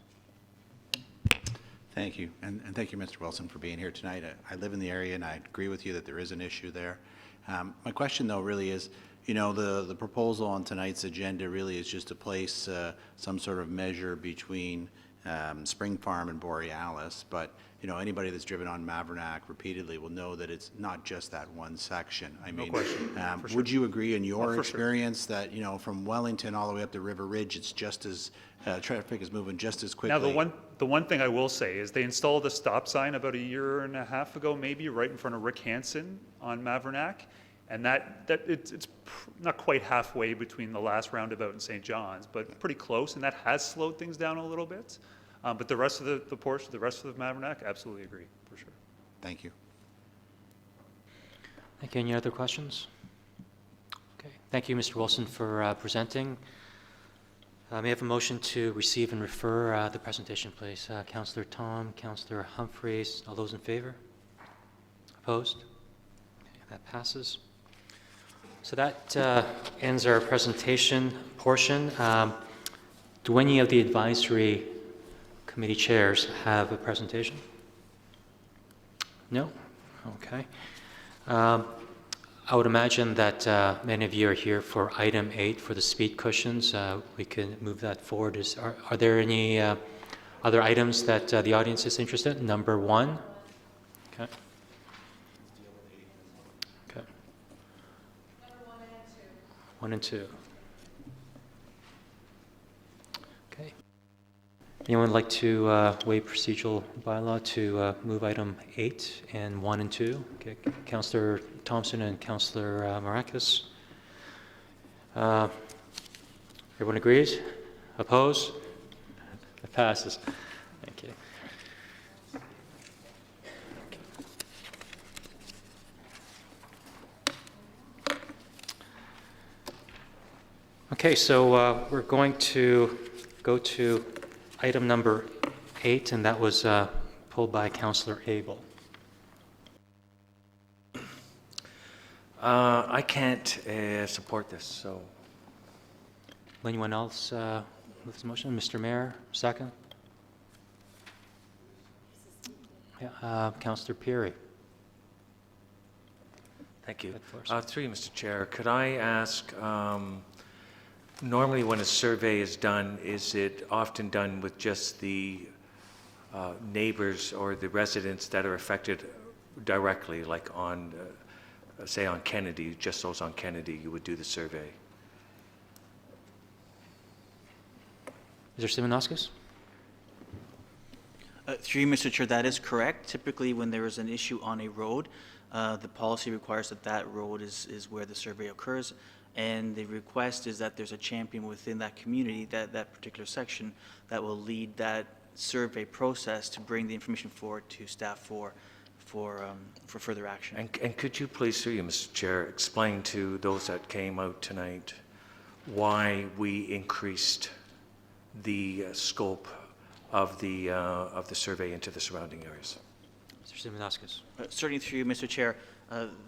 Thank you, and thank you, Mr. Wilson, for being here tonight. I live in the area, and I agree with you that there is an issue there. My question, though, really is, you know, the proposal on tonight's agenda really is just to place some sort of measure between Spring Farm and Borealis, but, you know, anybody that's driven on Mavronack repeatedly will know that it's not just that one section. I mean, question. would you agree in your for sure. experience that, you know, from Wellington all the way up to River Ridge, it's just as, traffic is moving just as quickly? Now, the one thing I will say is they installed a stop sign about a year and a half ago, maybe, right in front of Rick Hansen on Mavronack. And it's not quite halfway between the last roundabout and St. John's, but pretty close, and that has slowed things down a little bit. But the rest of the portion, the rest of the Mavronack, absolutely agree, for sure. Thank you. Thank you. Any other questions? Okay. Thank you, Mr. Wilson, for presenting. May I have a motion to receive and refer the presentation, please? Councillor Tom, Councillor Humphreys, all those in favor? Opposed? Okay, that passes. So that ends our presentation portion. Do any of the advisory committee chairs have a presentation? No? Okay. I would imagine that many of you are here for item 8 for the speed cushions. We can move that forward. Are there any other items that the audience is interested in? Number 1? Okay. Okay. Number 1 and 2. Okay. Anyone like to waive procedural bylaw to move item 8 and 1 and 2? Okay. Councillor Thompson and Councillor Maracus. Everyone agrees? Opposed? It passes. Thank you. Okay, so we're going to go to item number 8, and that was pulled by Councillor Abel. I can't support this, so. Anyone else with this motion? Mr. Mayor, second? Yeah, Councillor Peary. Thank you. Go Through you, Mr. Chair, could I ask, normally when a survey is done, is it often done with just the neighbors or the residents that are affected directly, like on, say on Kennedy, just those on Kennedy, you would do the survey? Mr. Simonauskas? Through you, Mr. Chair, that is correct. Typically, when there is an issue on a road, the policy requires that that road is where the survey occurs, and the request is that there's a champion within that community, that particular section, that will lead that survey process to bring the information forward to staff for further action. And could you please, through you, Mr. Chair, explain to those that came out tonight why we increased the scope of the survey into the surrounding areas? Mr. Simonauskas. Certainly through you, Mr. Chair.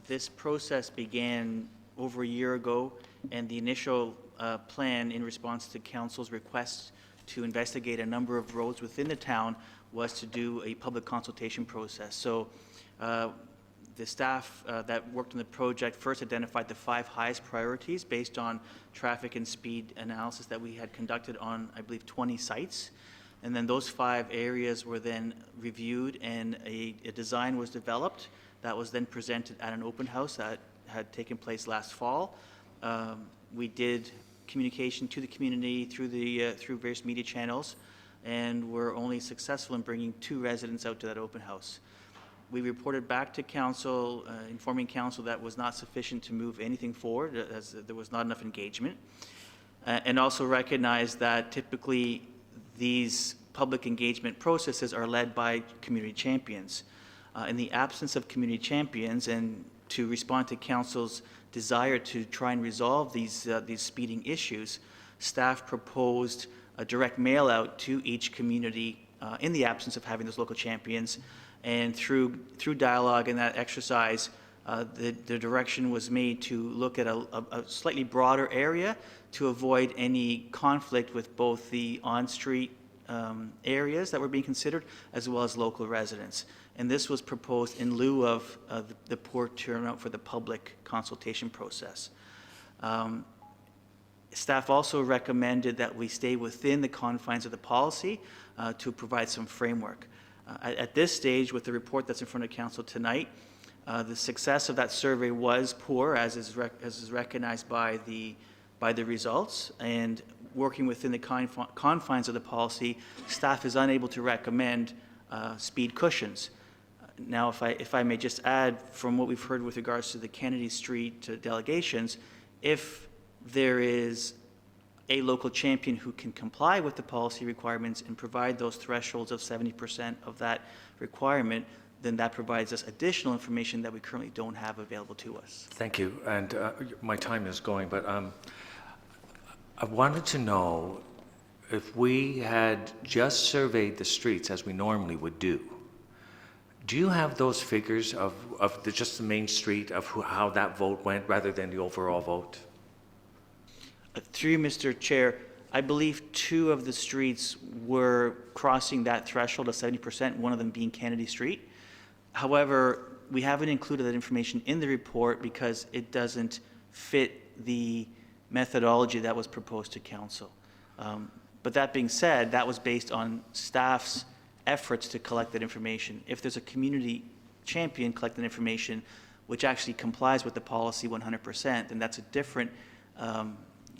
This process began over a year ago, and the initial plan in response to Council's request to investigate a number of roads within the town was to do a public consultation process. So the staff that worked on the project first identified the 5 highest priorities based on traffic and speed analysis that we had conducted on, I believe, 20 sites. And then those 5 areas were then reviewed, and a design was developed that was then presented at an open house that had taken place last fall. We did communication to the community through various media channels, and were only successful in bringing 2 residents out to that open house. We reported back to council, informing council that was not sufficient to move anything forward, as there was not enough engagement, and also recognized that typically these public engagement processes are led by community champions. In the absence of community champions, and to respond to council's desire to try and resolve these speeding issues, staff proposed a direct mail out to each community in the absence of having those local champions. And through dialogue and that exercise, the direction was made to look at a slightly broader area to avoid any conflict with both the on-street areas that were being considered, as well as local residents. And this was proposed in lieu of the poor turnout for the public consultation process. Staff also recommended that we stay within the confines of the policy to provide some framework. At this stage, with the report that's in front of council tonight, the success of that survey was poor, as is recognized by the results. And working within the confines of the policy, staff is unable to recommend speed cushions. Now, if I may just add, from what we've heard with regards to the Kennedy Street delegations, if there is a local champion who can comply with the policy requirements and provide those thresholds of 70% of that requirement, then that provides us additional information that we currently don't have available to us. Thank you. And my time is going, but I wanted to know if we had just surveyed the streets as we normally would do. Do you have those figures of just the main street, of how that vote went rather than the overall vote? Through you, Mr. Chair, I believe 2 of the streets were crossing that threshold of 70%, one of them being Kennedy Street. However, we haven't included that information in the report because it doesn't fit the methodology that was proposed to council. But that being said, that was based on staff's efforts to collect that information. If there's a community champion collecting information which actually complies with the policy 100%, then that's a different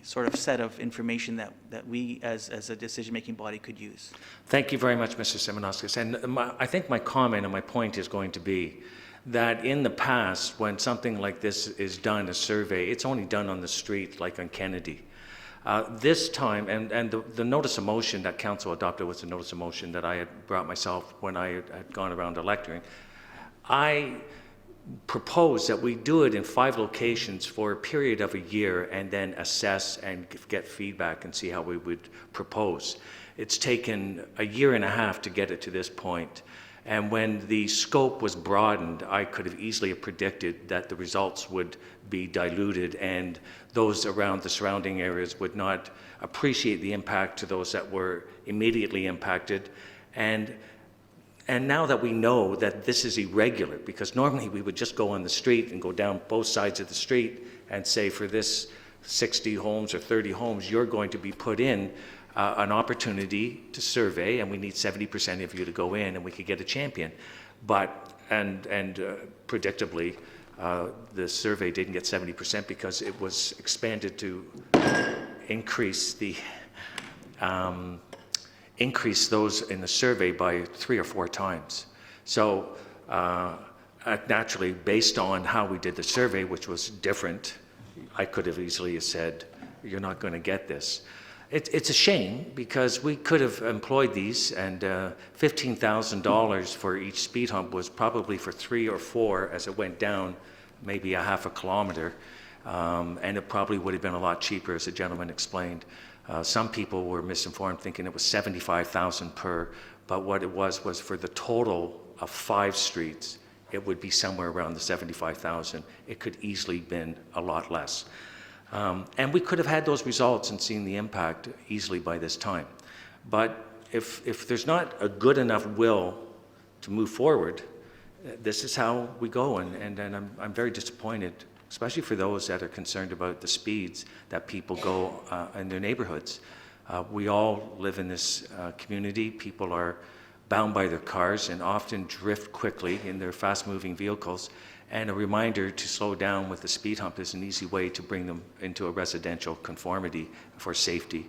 sort of set of information that we as a decision-making body could use. Thank you very much, Mr. Simonauskas. And I think my comment and my point is going to be that in the past, when something like this is done, a survey, it's only done on the street, like on Kennedy. This time, and the notice of motion that council adopted was the notice of motion that I had brought myself when I had gone around electing. I propose that we do it in 5 locations for a period of a year and then assess and get feedback and see how we would propose. It's taken a year and a half to get it to this point. And when the scope was broadened, I could have easily predicted that the results would be diluted and those around the surrounding areas would not appreciate the impact to those that were immediately impacted. And now that we know that this is irregular, because normally we would just go on the street and go down both sides of the street and say for this 60 homes or 30 homes, you're going to be put in an opportunity to survey, and we need 70% of you to go in and we could get a champion. But, and predictably, the survey didn't get 70% because it was expanded to increase those in the survey by 3 or 4 times. So naturally, based on how we did the survey, which was different, I could have easily said, you're not going to get this. It's a shame because we could have employed these, and $15,000 for each speed hump was probably for 3 or 4 as it went down, maybe a half a kilometer, and it probably would have been a lot cheaper, as the gentleman explained. Some people were misinformed, thinking it was $75,000 per, but what it was for the total of 5 streets, it would be somewhere around the $75,000. It could easily been a lot less. And we could have had those results and seen the impact easily by this time. But if there's not a good enough will to move forward, this is how we go. And I'm very disappointed, especially for those that are concerned about the speeds that people go in their neighborhoods. We all live in this community. People are bound by their cars and often drift quickly in their fast-moving vehicles. And a reminder to slow down with the speed hump is an easy way to bring them into a residential conformity for safety.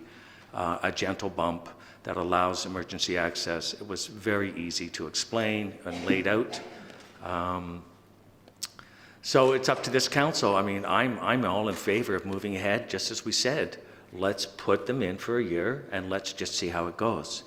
A gentle bump that allows emergency access. It was very easy to explain and laid out. So it's up to this council. I mean, I'm all in favor of moving ahead, just as we said. Let's put them in for a year and let's just see how it goes.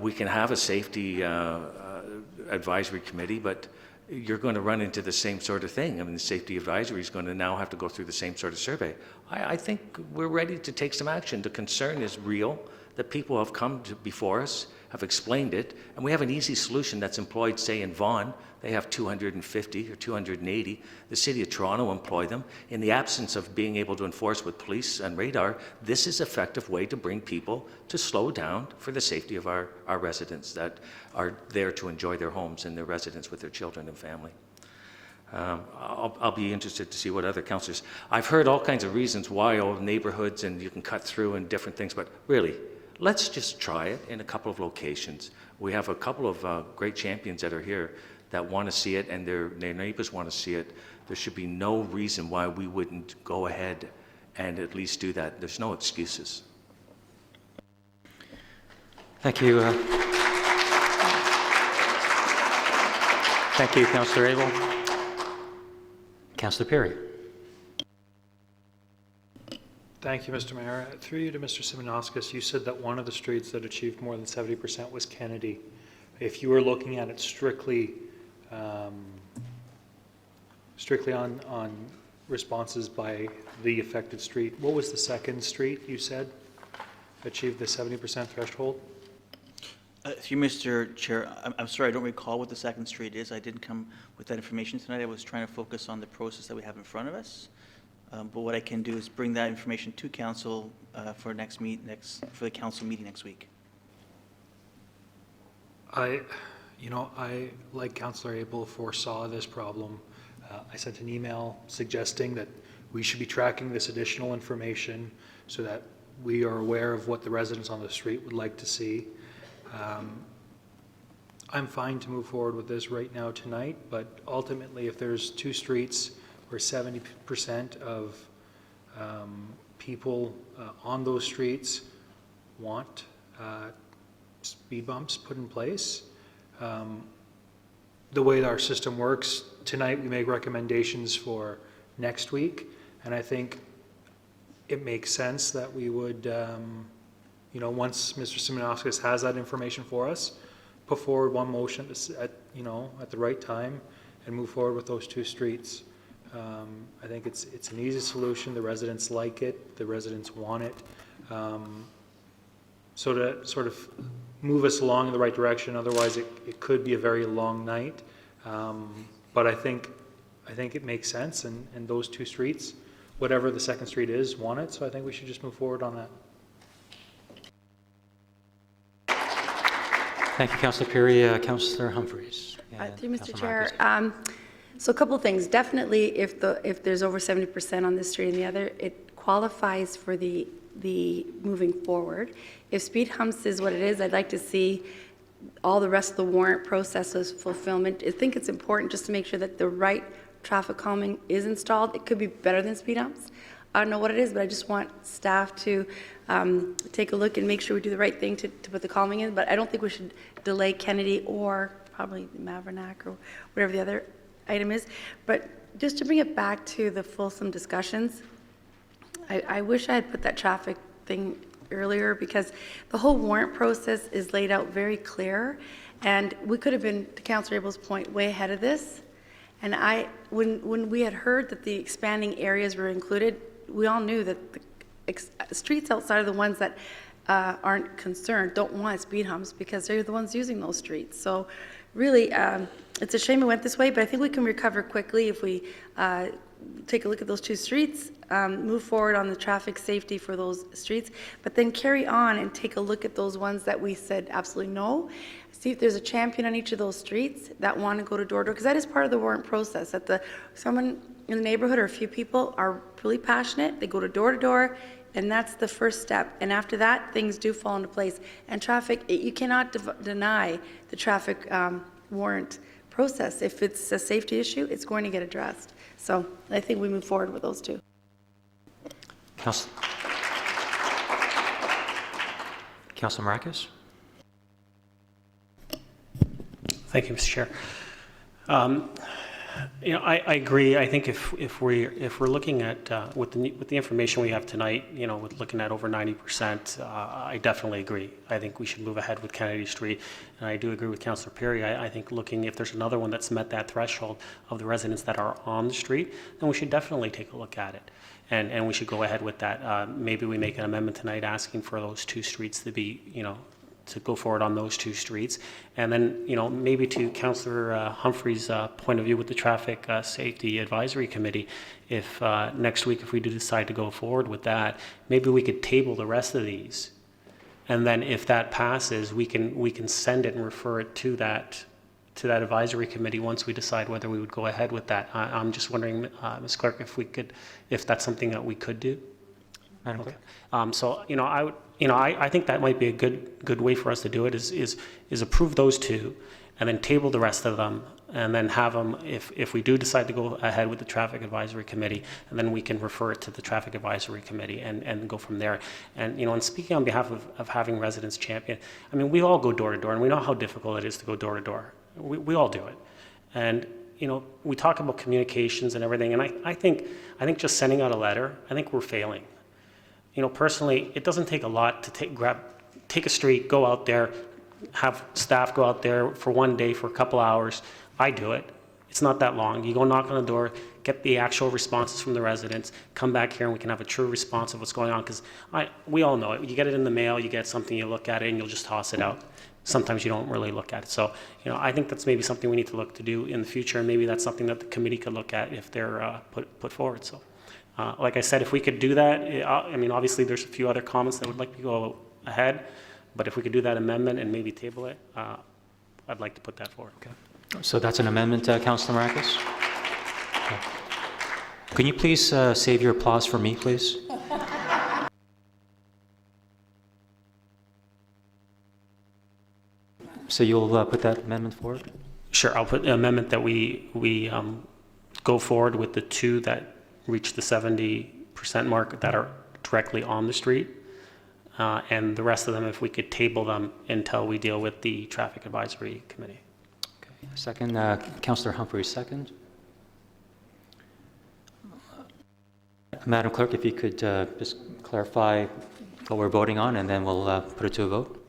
We can have a safety advisory committee, but you're going to run into the same sort of thing. I mean, the safety advisory is going to now have to go through the same sort of survey. I think we're ready to take some action. The concern is real. The people have come before us, have explained it, and we have an easy solution that's employed, say, in Vaughan. They have 250 or 280. The City of Toronto employ them. In the absence of being able to enforce with police and radar, this is an effective way to bring people to slow down for the safety of our residents that are there to enjoy their homes and their residence with their children and family. I'll be interested to see what other councillors. I've heard all kinds of reasons why, neighborhoods and you can cut through and different things, but really, let's just try it in a couple of locations. We have a couple of great champions that are here that want to see it, and their neighbors want to see it. There should be no reason why we wouldn't go ahead and at least do that. There's no excuses. Thank you. Thank you, Councillor Abel. Councillor Perry. Thank you, Mr. Mayor. Through you to Mr. Simonauskas, you said that one of the streets that achieved more than 70% was Kennedy. If you were looking at it strictly on responses by the affected street, what was the second street you said achieved the 70% threshold? Through Mr. Chair, I'm sorry, I don't recall what the second street is. I didn't come with that information tonight. I was trying to focus on the process that we have in front of us. But what I can do is bring that information to council for the council meeting next week. I, like Councillor Abel, foresaw this problem. I sent an email suggesting that we should be tracking this additional information so that we are aware of what the residents on the street would like to see. I'm fine to move forward with this right now tonight, but ultimately if there's two streets where 70% of people on those streets want speed bumps put in place, the way our system works, tonight we make recommendations for next week, and I think it makes sense that we would, once Mr. Simonauskas has that information for us, put forward one motion at the right time and move forward with those two streets. I think it's an easy solution. The residents like it. The residents want it. So to sort of move us along in the right direction, otherwise it could be a very long night. But I think it makes sense, and those two streets, whatever the second street is, want it. So I think we should just move forward on that. Thank you, Councillor Perry. Councillor Humphreys. Through Mr. Chair, so a couple of things. Definitely, if there's over 70% on this street and the other, it qualifies for the moving forward. If speed humps is what it is, I'd like to see all the rest of the warrant processes fulfillment. I think it's important just to make sure that the right traffic calming is installed. It could be better than speed humps. I don't know what it is, but I just want staff to take a look and make sure we do the right thing to put the calming in. But I don't think we should delay Kennedy or probably Mavronack or whatever the other item is. But just to bring it back to the fulsome discussions, I wish I had put that traffic thing earlier, because the whole warrant process is laid out very clear, and we could have been, to Councillor Abel's point, way ahead of this. And when we had heard that the expanding areas were included, we all knew that the streets outside of the ones that aren't concerned don't want speed humps, because they're the ones using those streets. So really, it's a shame it went this way, but I think we can recover quickly if we take a look at those two streets, move forward on the traffic safety for those streets, but then carry on and take a look at those ones that we said absolutely no. See if there's a champion on each of those streets that want to go to door to door, because that is part of the warrant process. That someone in the neighborhood or a few people are really passionate, they go to door, and that's the first step. And after that, things do fall into place. And traffic, you cannot deny the traffic warrant process. If it's a safety issue, it's going to get addressed. So I think we move forward with those two. Councillor Marcus. Thank you, Mr. Chair. I agree. I think if we're looking at with the information we have tonight, with looking at over 90%, I definitely agree. I think we should move ahead with Kennedy Street, and I do agree with Councillor Perry. I think looking if there's another one that's met that threshold of the residents that are on the street, then we should definitely take a look at it, and we should go ahead with that. Maybe we make an amendment tonight asking for those two streets to be, to go forward on those two streets. And then, maybe to Councillor Humphrey's point of view with the Traffic Safety Advisory Committee, if next week, if we do decide to go forward with that, maybe we could table the rest of these. And then if that passes, we can send it and refer it to that advisory committee once we decide whether we would go ahead with that. I'm just wondering, Ms. Clerk, if that's something that we could do. Madam Okay. Clerk? So, I think that might be a good way for us to do it is approve those two and then table the rest of them and then have them, if we do decide to go ahead with the Traffic Advisory Committee, and then we can refer it to the Traffic Advisory Committee and go from there. And, and speaking on behalf of having residents champion, we all go door to door and we know how difficult it is to go door to door. We all do it. And, we talk about communications and everything, and I think just sending out a letter, I think we're failing. Personally, it doesn't take a lot to take a street, go out there, have staff go out there for one day for a couple hours. I do it. It's not that long. You go knock on the door, get the actual responses from the residents, come back here and we can have a true response of what's going on, because we all know it. You get it in the mail, you get something, you look at it, and you'll just toss it out. Sometimes you don't really look at it. So, I think that's maybe something we need to look to do in the future, and maybe that's something that the committee could look at if they're put forward. So. Like I said, if we could do that, obviously there's a few other comments that would like to go ahead, but if we could do that amendment and maybe table it, I'd like to put that forward. Okay. So that's an amendment, Councilor Marcus? Okay. Can you please save your applause for me, please? So you'll put that amendment forward? Sure, I'll put an amendment that we go forward with the two that reach the 70% mark that are directly on the street, and the rest of them, if we could table them until we deal with the Traffic Advisory Committee. Okay. Second, Councillor Humphrey, second. Madam Clerk, if you could just clarify what we're voting on, and then we'll put it to a vote.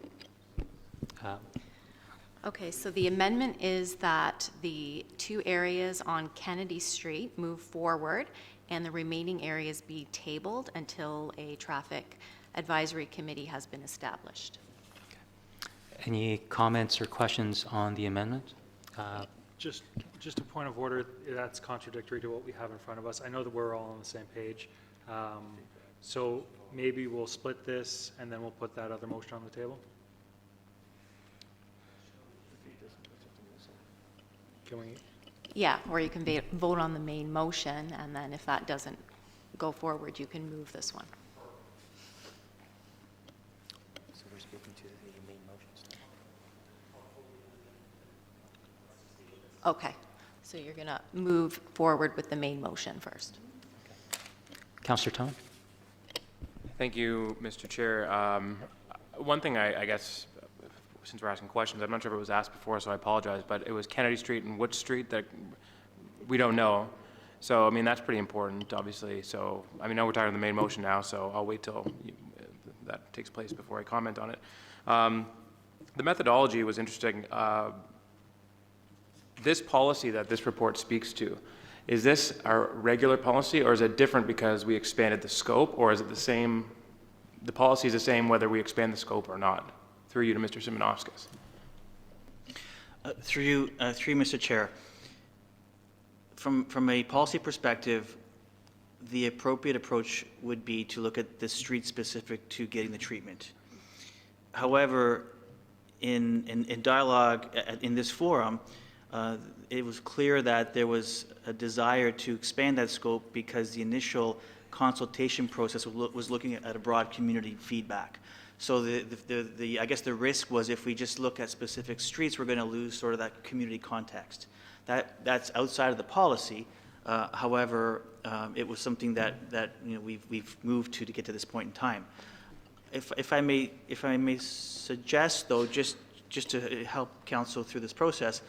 Okay, so the amendment is that the two areas on Kennedy Street move forward and the remaining areas be tabled until a traffic advisory committee has been established. Any comments or questions on the amendment? Just a point of order, that's contradictory to what we have in front of us. I know that we're all on the same page. So maybe we'll split this and then we'll put that other motion on the table? Can we? Yeah, or you can vote on the main motion, and then if that doesn't go forward, you can move this one. So we're speaking to the main motions. Okay, so you're going to move forward with the main motion first. Councillor Tom? Thank you, Mr. Chair. One thing I guess, since we're asking questions, I'm not sure if it was asked before, so I apologize, but it was Kennedy Street and which street that we don't know. So, that's pretty important, obviously. So, I know we're talking the main motion now, so I'll wait till that takes place before I comment on it. The methodology was interesting. This policy that this report speaks to, is this our regular policy, or is it different because we expanded the scope, or is it the same, the policy is the same whether we expand the scope or not? Through you to Mr. Simonovskis. Through you, Mr. Chair. From a policy perspective, the appropriate approach would be to look at the street specific to getting the treatment. However, in dialogue in this forum, it was clear that there was a desire to expand that scope because the initial consultation process was looking at a broad community feedback. So I guess the risk was if we just look at specific streets, we're going to lose sort of that community context. That's outside of the policy. However, it was something that we've moved to get to this point in time. If I may suggest, though, just to help council through this process,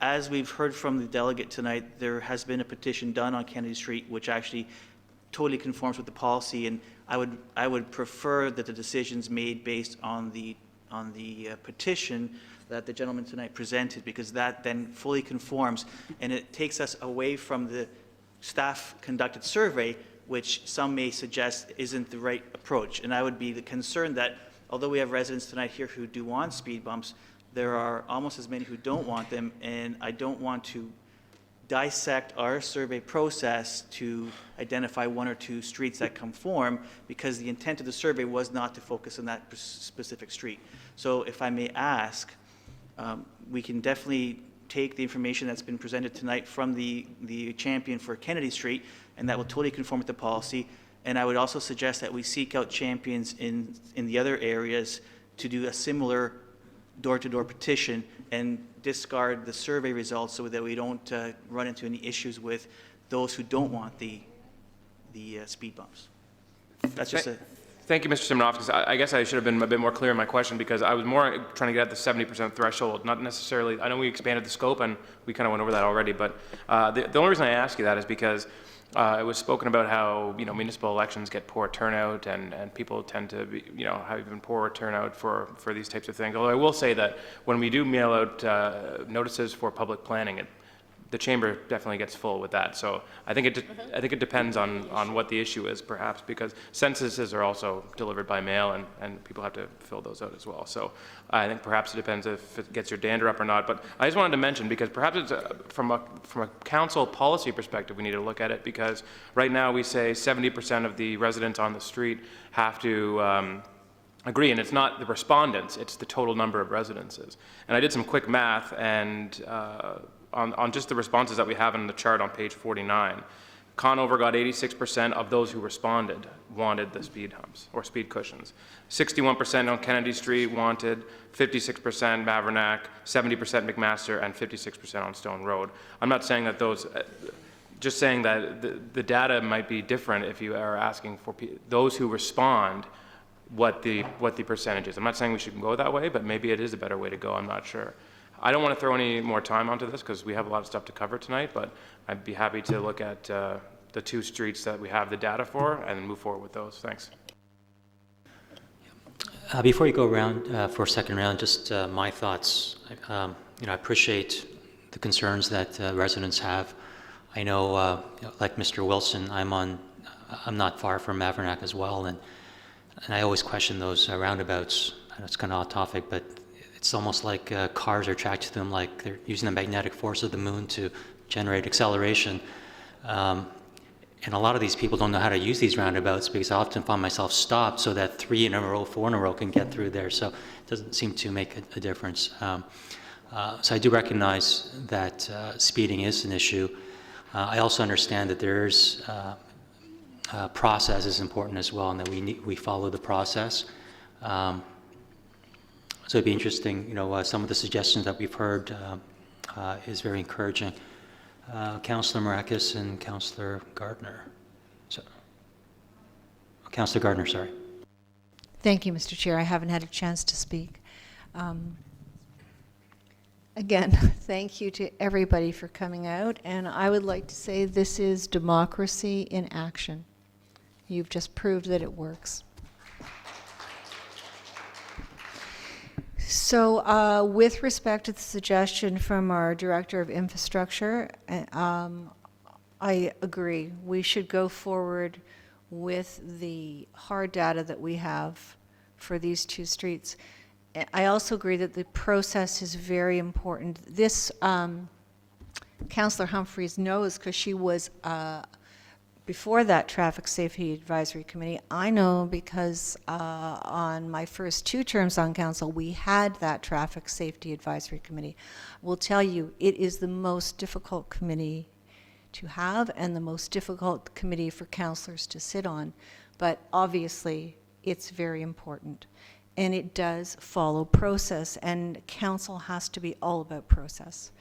As we've heard from the delegate tonight, there has been a petition done on Kennedy Street which actually totally conforms with the policy, and I would prefer that the decisions made based on the petition that the gentleman tonight presented, because that then fully conforms, and it takes us away from the staff-conducted survey, which some may suggest isn't the right approach. And I would be concerned that, although we have residents tonight here who do want speed bumps, there are almost as many who don't want them, and I don't want to dissect our survey process to identify one or two streets that conform, because the intent of the survey was not to focus on that specific street. So if I may ask, we can definitely take the information that's been presented tonight from the champion for Kennedy Street, and that will totally conform with the policy. And I would also suggest that we seek out champions in the other areas to do a similar door-to-door petition and discard the survey results so that we don't run into any issues with those who don't want the speed bumps. That's just a... Thank you, Mr. Simonovskis. I guess I should have been a bit more clear in my question, because I was more trying to get at the 70% threshold, not necessarily, I know we expanded the scope and we kind of went over that already, but the only reason I ask you that is because it was spoken about how, municipal elections get poor turnout, and people tend to be, have even poorer turnout for these types of things. Although I will say that when we do mail out notices for public planning, the chamber definitely gets full with that. So I think it depends on what the issue is, perhaps, because censuses are also delivered by mail, and people have to fill those out as well. So I think perhaps it depends if it gets your dander up or not. But I just wanted to mention, because perhaps it's from a council policy perspective, we need to look at it, because right now we say 70% of the residents on the street have to agree, and it's not the respondents, it's the total number of residences. And I did some quick math, and on just the responses that we have in the chart on page 49, Conover got 86% of those who responded wanted the speed humps or speed cushions. 61% on Kennedy Street wanted, 56% Mavernack, 70% McMaster, and 56% on Stone Road. I'm not saying that those, just saying that the data might be different if you are asking for those who respond what the percentage is. I'm not saying we should go that way, but maybe it is a better way to go. I'm not sure. I don't want to throw any more time onto this because we have a lot of stuff to cover tonight, but I'd be happy to look at the two streets that we have the data for and move forward with those. Thanks. Before you go around for a second round, just my thoughts. I appreciate the concerns that residents have. I know, like Mr. Wilson, I'm not far from Mavernack as well, and I always question those roundabouts. I know it's kind of off topic, but it's almost like cars are attracted to them, like they're using the magnetic force of the moon to generate acceleration. And a lot of these people don't know how to use these roundabouts, because I often find myself stopped so that 3 in a row, 4 in a row can get through there. So it doesn't seem to make a difference. So I do recognize that speeding is an issue. I also understand that there's process is important as well, and that we follow the process. So it'd be interesting, some of the suggestions that we've heard is very encouraging. Councillor Marakis and Councillor Gardner. Councillor Gardner, sorry. Thank you, Mr. Chair. I haven't had a chance to speak. Again, thank you to everybody for coming out, and I would like to say this is democracy in action. You've just proved that it works. So with respect to the suggestion from our Director of Infrastructure, I agree. We should go forward with the hard data that we have for these two streets. I also agree that the process is very important. This Councillor Humphreys knows, because she was before that Traffic Safety Advisory Committee. I know because on my first 2 terms on council, we had that Traffic Safety Advisory Committee. I will tell you, it is the most difficult committee to have and the most difficult committee for councillors to sit on, but obviously it's very important. And it does follow process, and council has to be all about process.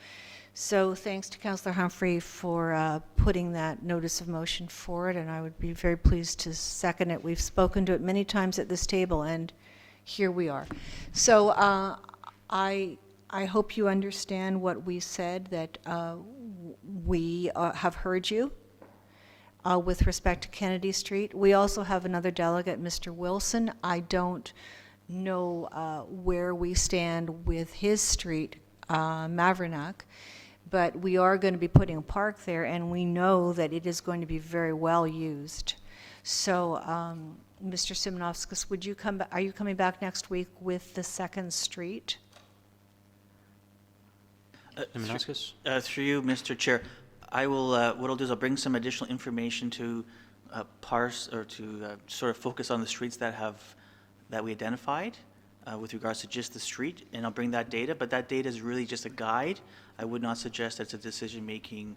So thanks to Councillor Humphrey for putting that notice of motion forward, and I would be very pleased to second it. We've spoken to it many times at this table, and here we are. So I I hope you understand what we said, that we have heard you with respect to Kennedy Street. We also have another delegate, Mr. Wilson. I don't know where we stand with his street, Mavernack, but we are going to be putting a park there, and we know that it is going to be very well used. So, Mr. Simonovskis, would you come? Are you coming back next week with the second street? Through you, Mr. Chair, I will. What I'll do is I'll bring some additional information to parse or to sort of focus on the streets that we identified with regards to just the street, and I'll bring that data. But that data is really just a guide. I would not suggest it's a decision-making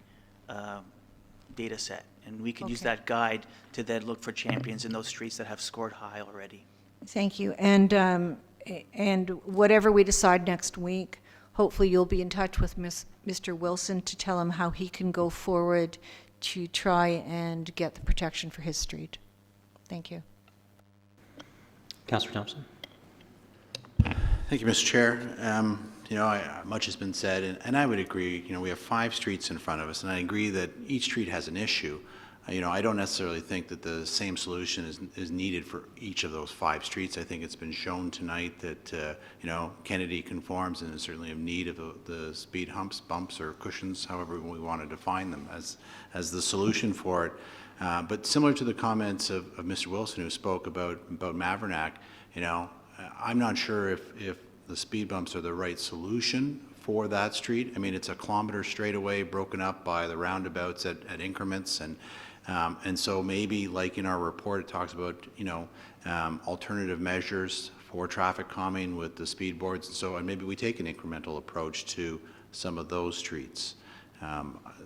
data set, and we can use that guide to then look for champions in those streets that have scored high already. Thank you. And whatever we decide next week, hopefully you'll be in touch with Mr. Wilson to tell him how he can go forward to try and get the protection for his street. Thank you. Councillor Thompson. Thank you, Mr. Chair. Much has been said, and I would agree. We have 5 streets in front of us, and I agree that each street has an issue. I don't necessarily think that the same solution is needed for each of those 5 streets. I think it's been shown tonight that, Kennedy conforms and is certainly in need of the speed humps, bumps, or cushions, however we want to define them, as the solution for it. But similar to the comments of Mr. Wilson, who spoke about Mavernack, I'm not sure if the speed bumps are the right solution for that street. I mean, it's a kilometer straightaway broken up by the roundabouts at increments, and so maybe, like in our report, it talks about alternative measures for traffic calming with the speed boards and so on. Maybe we take an incremental approach to some of those streets.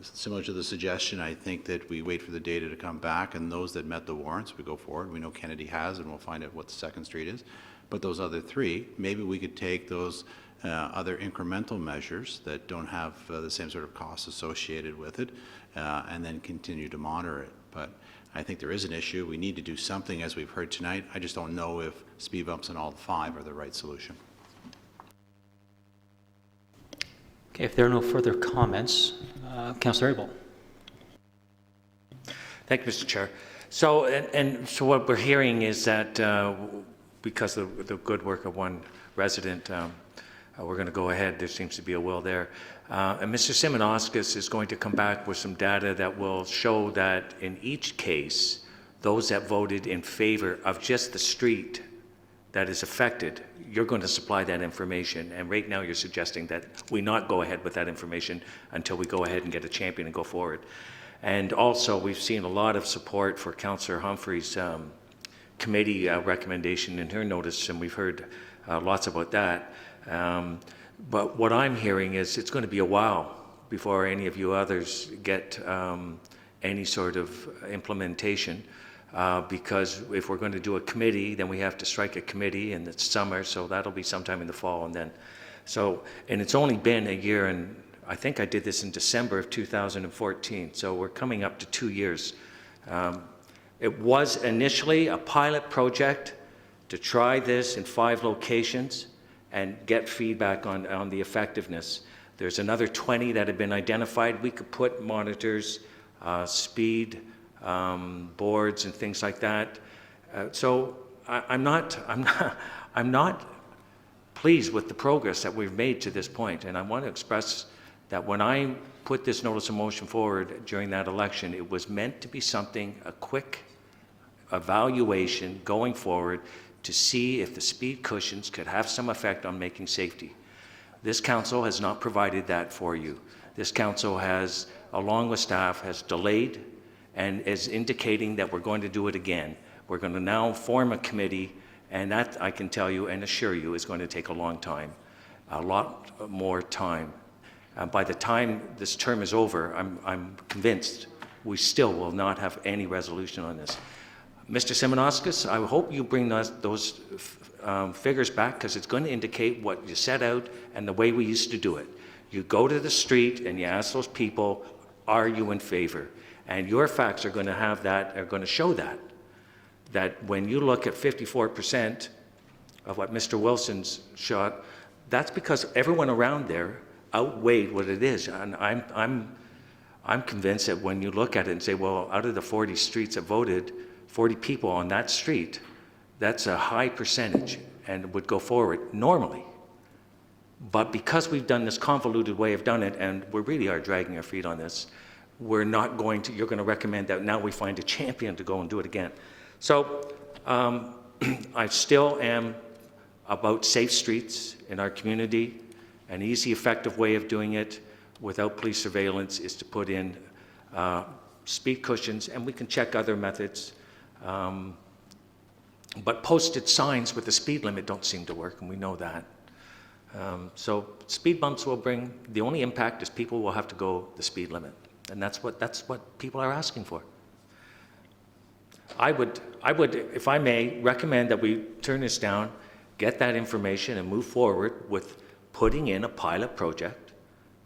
Similar to the suggestion, I think that we wait for the data to come back, and those that met the warrants, we go forward. We know Kennedy has, and we'll find out what the second street is. But those other 3, maybe we could take those other incremental measures that don't have the same sort of costs associated with it, and then continue to monitor it. But I think there is an issue. We need to do something, as we've heard tonight. I just don't know if speed bumps in all 5 are the right solution. Okay, if there are no further comments, Councillor Abel. Thank you, Mr. Chair. So, so what we're hearing is that because of the good work of one resident, we're going to go ahead. There seems to be a will there. And Mr. Simonovskis is going to come back with some data that will show that in each case, those that voted in favor of just the street that is affected, you're going to supply that information. And right now you're suggesting that we not go ahead with that information until we go ahead and get a champion and go forward. And also, we've seen a lot of support for Councillor Humphrey's committee recommendation in her notice, and we've heard lots about that. But what I'm hearing is it's going to be a while before any of you others get any sort of implementation, because if we're going to do a committee, then we have to strike a committee, and it's summer, so that'll be sometime in the fall, and then, and it's only been a year, and I think I did this in December of 2014, so we're coming up to 2 years. It was initially a pilot project to try this in 5 locations and get feedback on the effectiveness. There's another 20 that have been identified. We could put monitors, speed boards, and things like that. So I'm not pleased with the progress that we've made to this point, and I want to express that when I put this notice of motion forward during that election, it was meant to be something, a quick evaluation going forward to see if the speed cushions could have some effect on making safety. This council has not provided that for you. This council has, along with staff, has delayed and is indicating that we're going to do it again. We're going to now form a committee, and that, I can tell you and assure you, is going to take a long time, a lot more time. By the time this term is over, I'm convinced we still will not have any resolution on this. Mr. Simonovskis, I hope you bring those figures back, because it's going to indicate what you set out and the way we used to do it. You go to the street and you ask those people, are you in favor? And your facts are going to have that, are going to show that when you look at 54% of what Mr. Wilson's shot, That's because everyone around there outweighed what it is. And I'm convinced that when you look at it and say, well, out of the 40 streets that voted, 40 people on that street, that's a high percentage and would go forward normally. But because we've done this convoluted way of done it, and we really are dragging our feet on this, we're not going to, you're going to recommend that now we find a champion to go and do it again. So I still am about safe streets in our community. An easy, effective way of doing it without police surveillance is to put in speed cushions, and we can check other methods. But posted signs with the speed limit don't seem to work, and we know that. So speed bumps will bring, the only impact is people will have to go the speed limit, and that's what people are asking for. I would, if I may, recommend that we turn this down, get that information, and move forward with putting in a pilot project,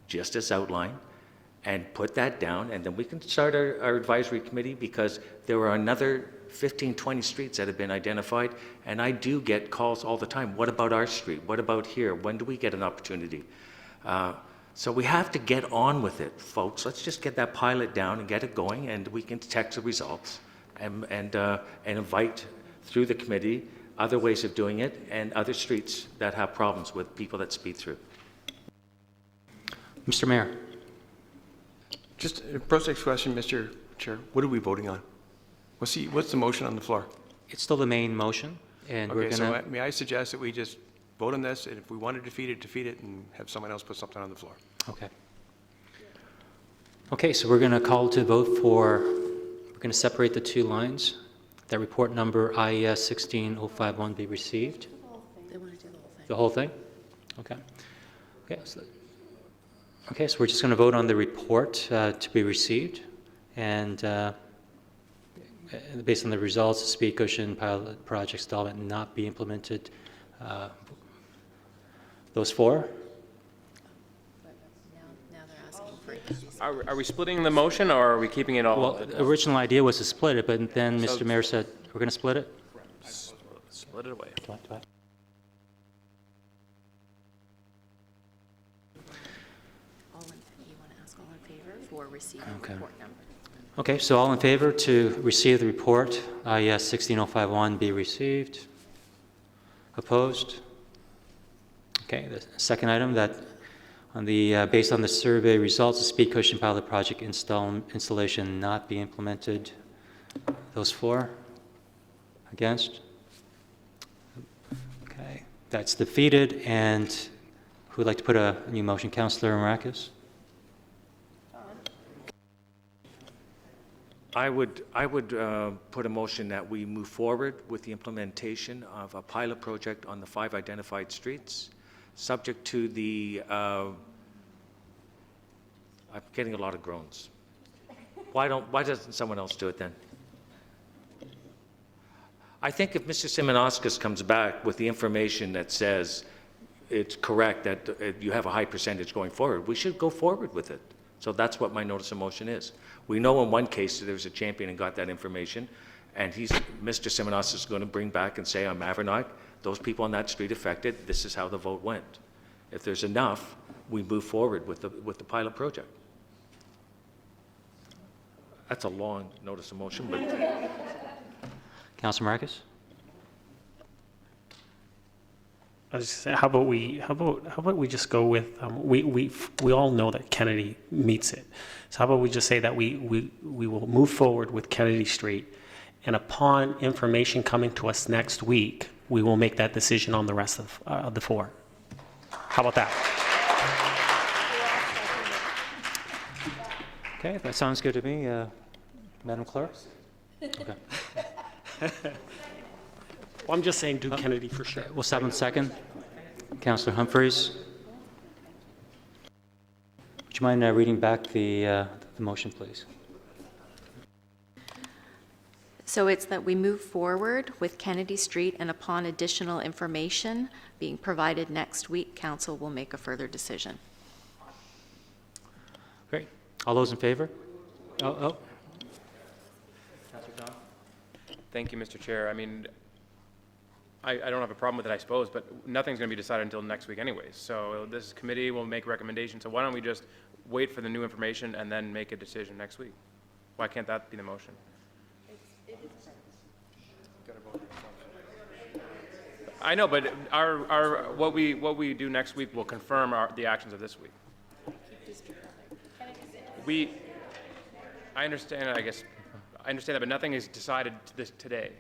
just as outlined, and put that down, and then we can start our advisory committee, because there are another 15, 20 streets that have been identified, and I do get calls all the time. What about our street? What about here? When do we get an opportunity? So we have to get on with it, folks. Let's just get that pilot down and get it going, and we can text the results and invite through the committee other ways of doing it and other streets that have problems with people that speed through. Mr. Mayor. Just a process question, Mr. Chair. What are we voting on? What's the motion on the floor? It's still the main motion, and we're Okay, going to... so may I suggest that we just vote on this, and if we want to defeat it, and have someone else put something on the floor? Okay. Okay, so we're going to call to vote for, we're going to separate the two lines. That report number IES 16051 be received. They want to do the whole thing. The whole thing? Okay. Okay, so we're just going to vote on the report to be received, and based on the results, the speed cushion pilot project's development not be implemented. Those four? Now they're asking for. Are we splitting the motion, or are we keeping it all? Well, the original idea was to split it, but then Mr. Mayor said, we're going to split it? Split it away. You want to ask all in favor for receiving Okay. report number? Okay, so all in favor to receive the report, IES 16051 be received? Opposed? Okay, the second item, that on the, based on the survey results, the speed cushion pilot project installation not be implemented. Those for? Against? Okay, that's defeated, and who would like to put a new motion? Councillor Maracus? I would put a motion that we move forward with the implementation of a pilot project on the 5 identified streets, subject to the, I'm getting a lot of groans. Why doesn't someone else do it then? I think if Mr. Simonauskas comes back with the information that says it's correct that you have a high percentage going forward, we should go forward with it. So that's what my notice of motion is. We know in one case there was a champion and got that information, and Mr. Simonauskas is going to bring back and say on Mavronac, those people on that street affected, this is how the vote went. If there's enough, we move forward with the pilot project. That's a long notice of motion, but Councillor Maracus? I was just saying, how about we just go with, we all know that Kennedy meets it. So how about we just say that we will move forward with Kennedy Street, and upon information coming to us next week, we will make that decision on the rest of the 4. How about that? Okay, that sounds good to me. Madam Clerk? Okay. Well, I'm just saying do Kennedy for sure. We'll stop in a second. Councillor Humphreys? Would you mind reading back the motion, please? So it's that we move forward with Kennedy Street, and upon additional information being provided next week, council will make a further decision. Great. All those in favor? Oh. Thank you, Mr. Chair. I mean, I don't have a problem with it, I suppose, but nothing's going to be decided until next week anyways. So this committee will make recommendations. So why don't we just wait for the new information and then make a decision next week? Why can't that be the motion? I know, but what we do next week will confirm the actions of this week. I understand, I guess, I understand that, but nothing is decided today.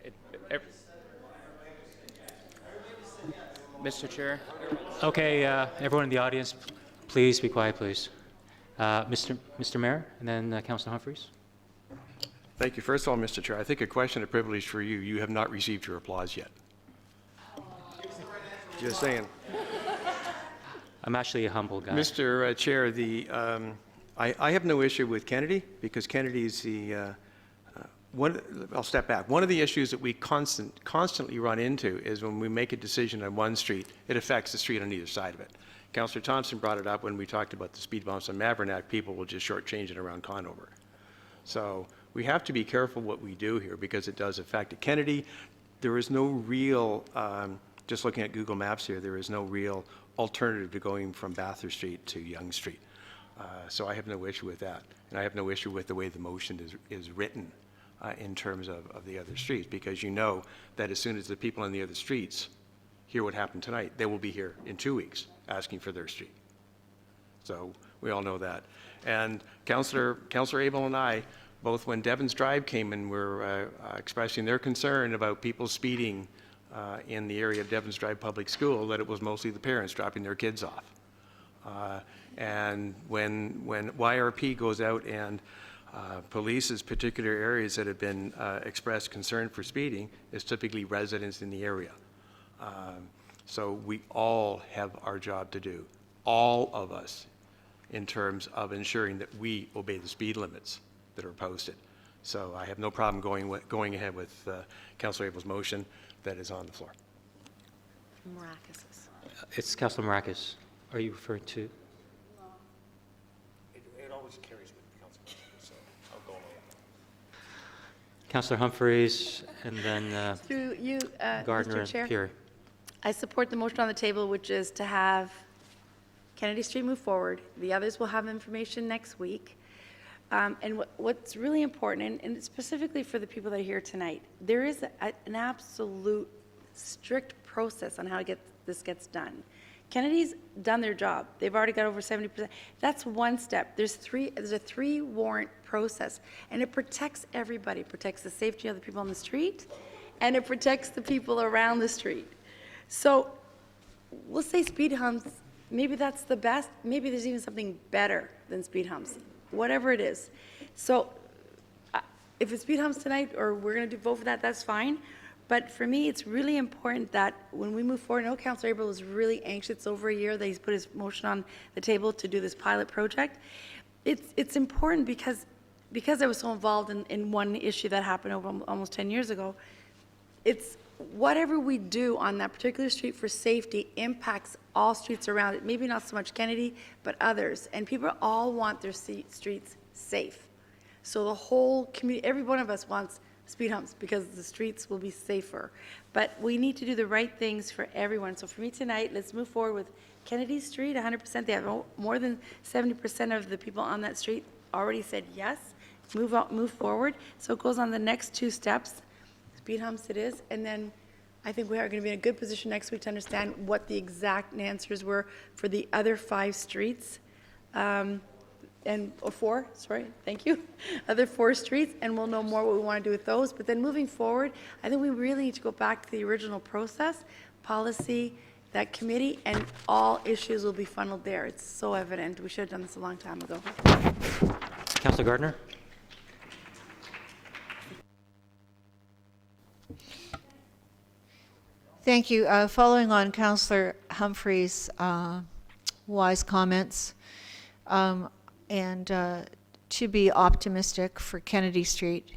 Mr. Chair? Okay, everyone in the audience, please be quiet, please. Mr. Mayor, and then Councilor Humphreys. Thank you. First of all, Mr. Chair, I think a question of privilege for you. You have not received your applause yet. Just saying. I'm actually a humble guy. Mr. Chair, I have no issue with Kennedy because Kennedy is I'll step back. One of the issues that we constantly run into is when we make a decision on one street, it affects the street on either side of it. Councillor Thompson brought it up when we talked about the speed bumps on Mavernack. People will just shortchange it around Conover. So we have to be careful what we do here because it does affect it. Kennedy, there is no real, just looking at Google Maps here, there is no real alternative to going from Bathurst Street to Yonge Street. So I have no issue with that. And I have no issue with the way the motion is written in terms of the other streets, because you know that as soon as the people on the other streets hear what happened tonight, they will be here in 2 weeks asking for their street. So we all know that. And Councillor Abel and I, both when Devon's Drive came in, were expressing their concern about people speeding in the area of Devon's Drive Public School, that it was mostly the parents dropping their kids off. And when YRP goes out and polices particular areas that have been expressed concern for speeding, is typically residents in the area. So we all have our job to do, all of us, in terms of ensuring that we obey the speed limits that are posted. So I have no problem going ahead with Councillor Abel's motion that is on the floor. Maracas. It's Councilor Maracas. Are you referring to? It always carries with the council, so I'll go along. Councilor Humphreys, and then Through you, Gardner Mr. Chair, and Peary. I support the motion on the table, which is to have Kennedy Street move forward. The others will have information next week. And what's really important, and specifically for the people that are here tonight, there is an absolute strict process on how this gets done. Kennedy's done their job. They've already got over 70%. That's one step. There's a 3-warrant process, and it protects everybody. It protects the safety of the people on the street, and it protects the people around the street. So we'll say speed humps, maybe that's the best. Maybe there's even something better than speed humps, whatever it is. So if it's speed humps tonight, or we're going to vote for that, that's fine. But for me, it's really important that when we move forward, I know Councillor Abel was really anxious. It's over a year that he's put his motion on the table to do this pilot project. It's important because I was so involved in one issue that happened over almost 10 years ago. It's whatever we do on that particular street for safety impacts all streets around it. Maybe not so much Kennedy, but others. And people all want their streets safe. So the whole community, every one of us wants speed humps because the streets will be safer. But we need to do the right things for everyone. So for me tonight, let's move forward with Kennedy Street, 100%. They have more than 70% of the people on that street already said yes. Move forward. So it goes on the next 2 steps. Speed humps it is. And then I think we are going to be in a good position next week to understand what the exact answers were for the other 5 streets. Or 4, sorry, thank you, other 4 streets, and we'll know more what we want to do with those. But then moving forward, I think we really need to go back to the original process, policy, that committee, and all issues will be funneled there. It's so evident. We should have done this a long time ago. Councilor Gardner. Thank you. Following on Councillor Humphreys' wise comments, and to be optimistic for Kennedy Street,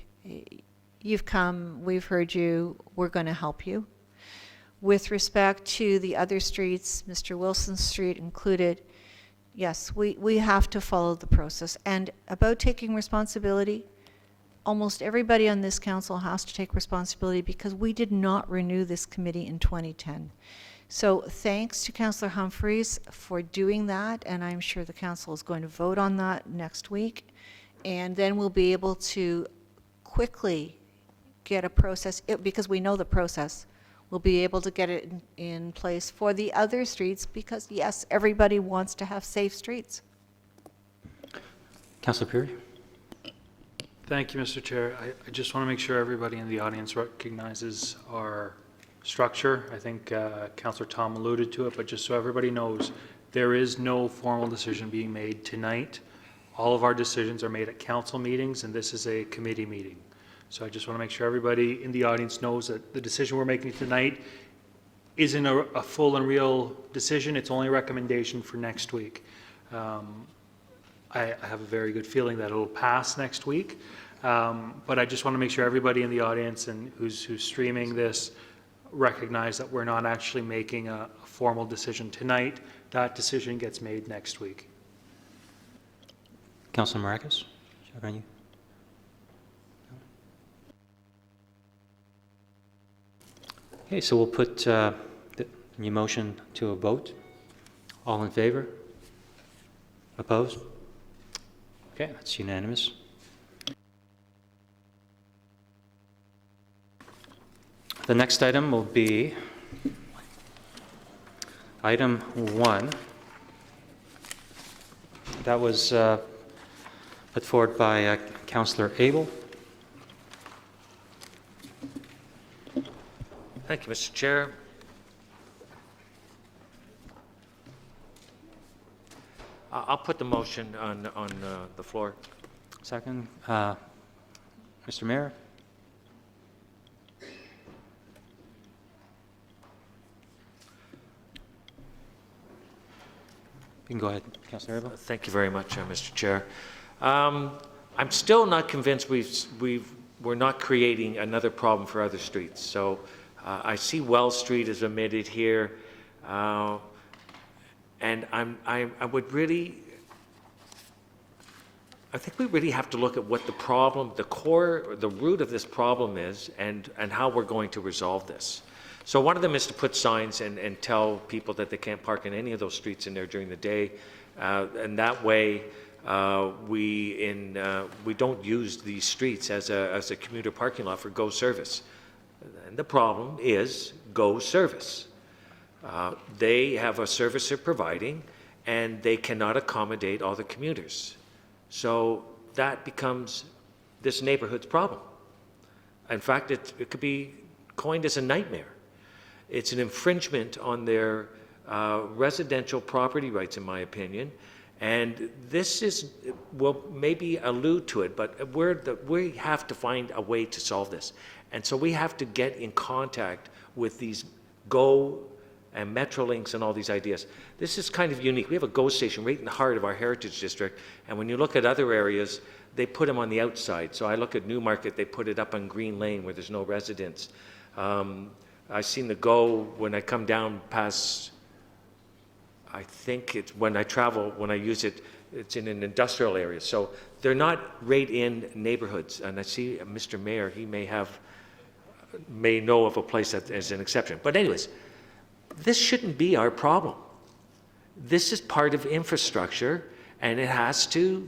you've come, we've heard you, we're going to help you. With respect to the other streets, Mr. Wilson's Street included, yes, we have to follow the process. And about taking responsibility, almost everybody on this council has to take responsibility because we did not renew this committee in 2010. So thanks to Councillor Humphreys for doing that, and I'm sure the council is going to vote on that next week. And then we'll be able to quickly get a process, because we know the process, we'll be able to get it in place for the other streets because, yes, everybody wants to have safe streets. Councillor Perry? Thank you, Mr. Chair. I just want to make sure everybody in the audience recognizes our structure. I think Councillor Tom alluded to it, but just so everybody knows, there is no formal decision being made tonight. All of our decisions are made at council meetings, and this is a committee meeting. So I just want to make sure everybody in the audience knows that the decision we're making tonight isn't a full and real decision. It's only a recommendation for next week. I have a very good feeling that it'll pass next week, but I just want to make sure everybody in the audience and who's streaming this recognize that we're not actually making a formal decision tonight. That decision gets made next week. Councillor Maracus? Are you? Okay, so we'll put the motion to a vote. All in favor? Opposed? Okay, that's unanimous. The next item will be item 1. That was put forward by Councillor Abel. Thank you, Mr. Chair. I'll put the motion on the floor. Second, Mr. Mayor. You can go ahead, Councillor Abel. Thank you very much, Mr. Chair. I'm still not convinced we're not creating another problem for other streets. So I see Wells Street is omitted here, and I would really, I think we really have to look at what the problem, the core, the root of this problem is, and how we're going to resolve this. So one of them is to put signs and tell people that they can't park in any of those streets in there during the day, and that way we don't use these streets as a commuter parking lot for GO service. And the problem is GO service. They have a service they're providing, and they cannot accommodate all the commuters. So that becomes this neighborhood's problem. In fact, it could be coined as a nightmare. It's an infringement on their residential property rights, in my opinion. And this will maybe allude to it, but we have to find a way to solve this. And so we have to get in contact with these GO and Metrolinks and all these ideas. This is kind of unique. We have a GO station right in the heart of our heritage district, and when you look at other areas, they put them on the outside. So I look at Newmarket, they put it up on Green Lane where there's no residents. I've seen the GO when I come down past, I think it's when I travel, when I use it, it's in an industrial area. So they're not right in neighborhoods. And I see Mr. Mayor, he may know of a place that is an exception. But anyways, this shouldn't be our problem. This is part of infrastructure, and it has to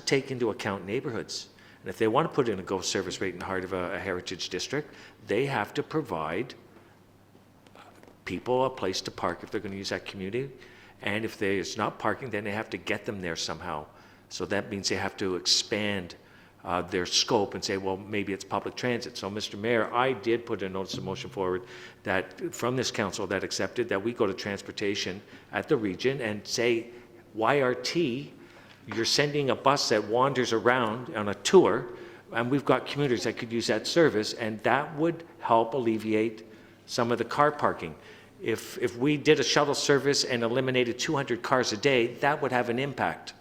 take into account neighborhoods. And if they want to put in a GO service right in the heart of a heritage district, they have to provide people a place to park if they're going to use that community. And if there's not parking, then they have to get them there somehow. So that means they have to expand their scope and say, well, maybe it's public transit. So, Mr. Mayor, I did put a notice of motion forward that from this council that accepted that we go to transportation at the region and say, YRT, you're sending a bus that wanders around on a tour, and we've got commuters that could use that service, and that would help alleviate some of the car parking. If we did a shuttle service and eliminated 200 cars a day, that would have an impact.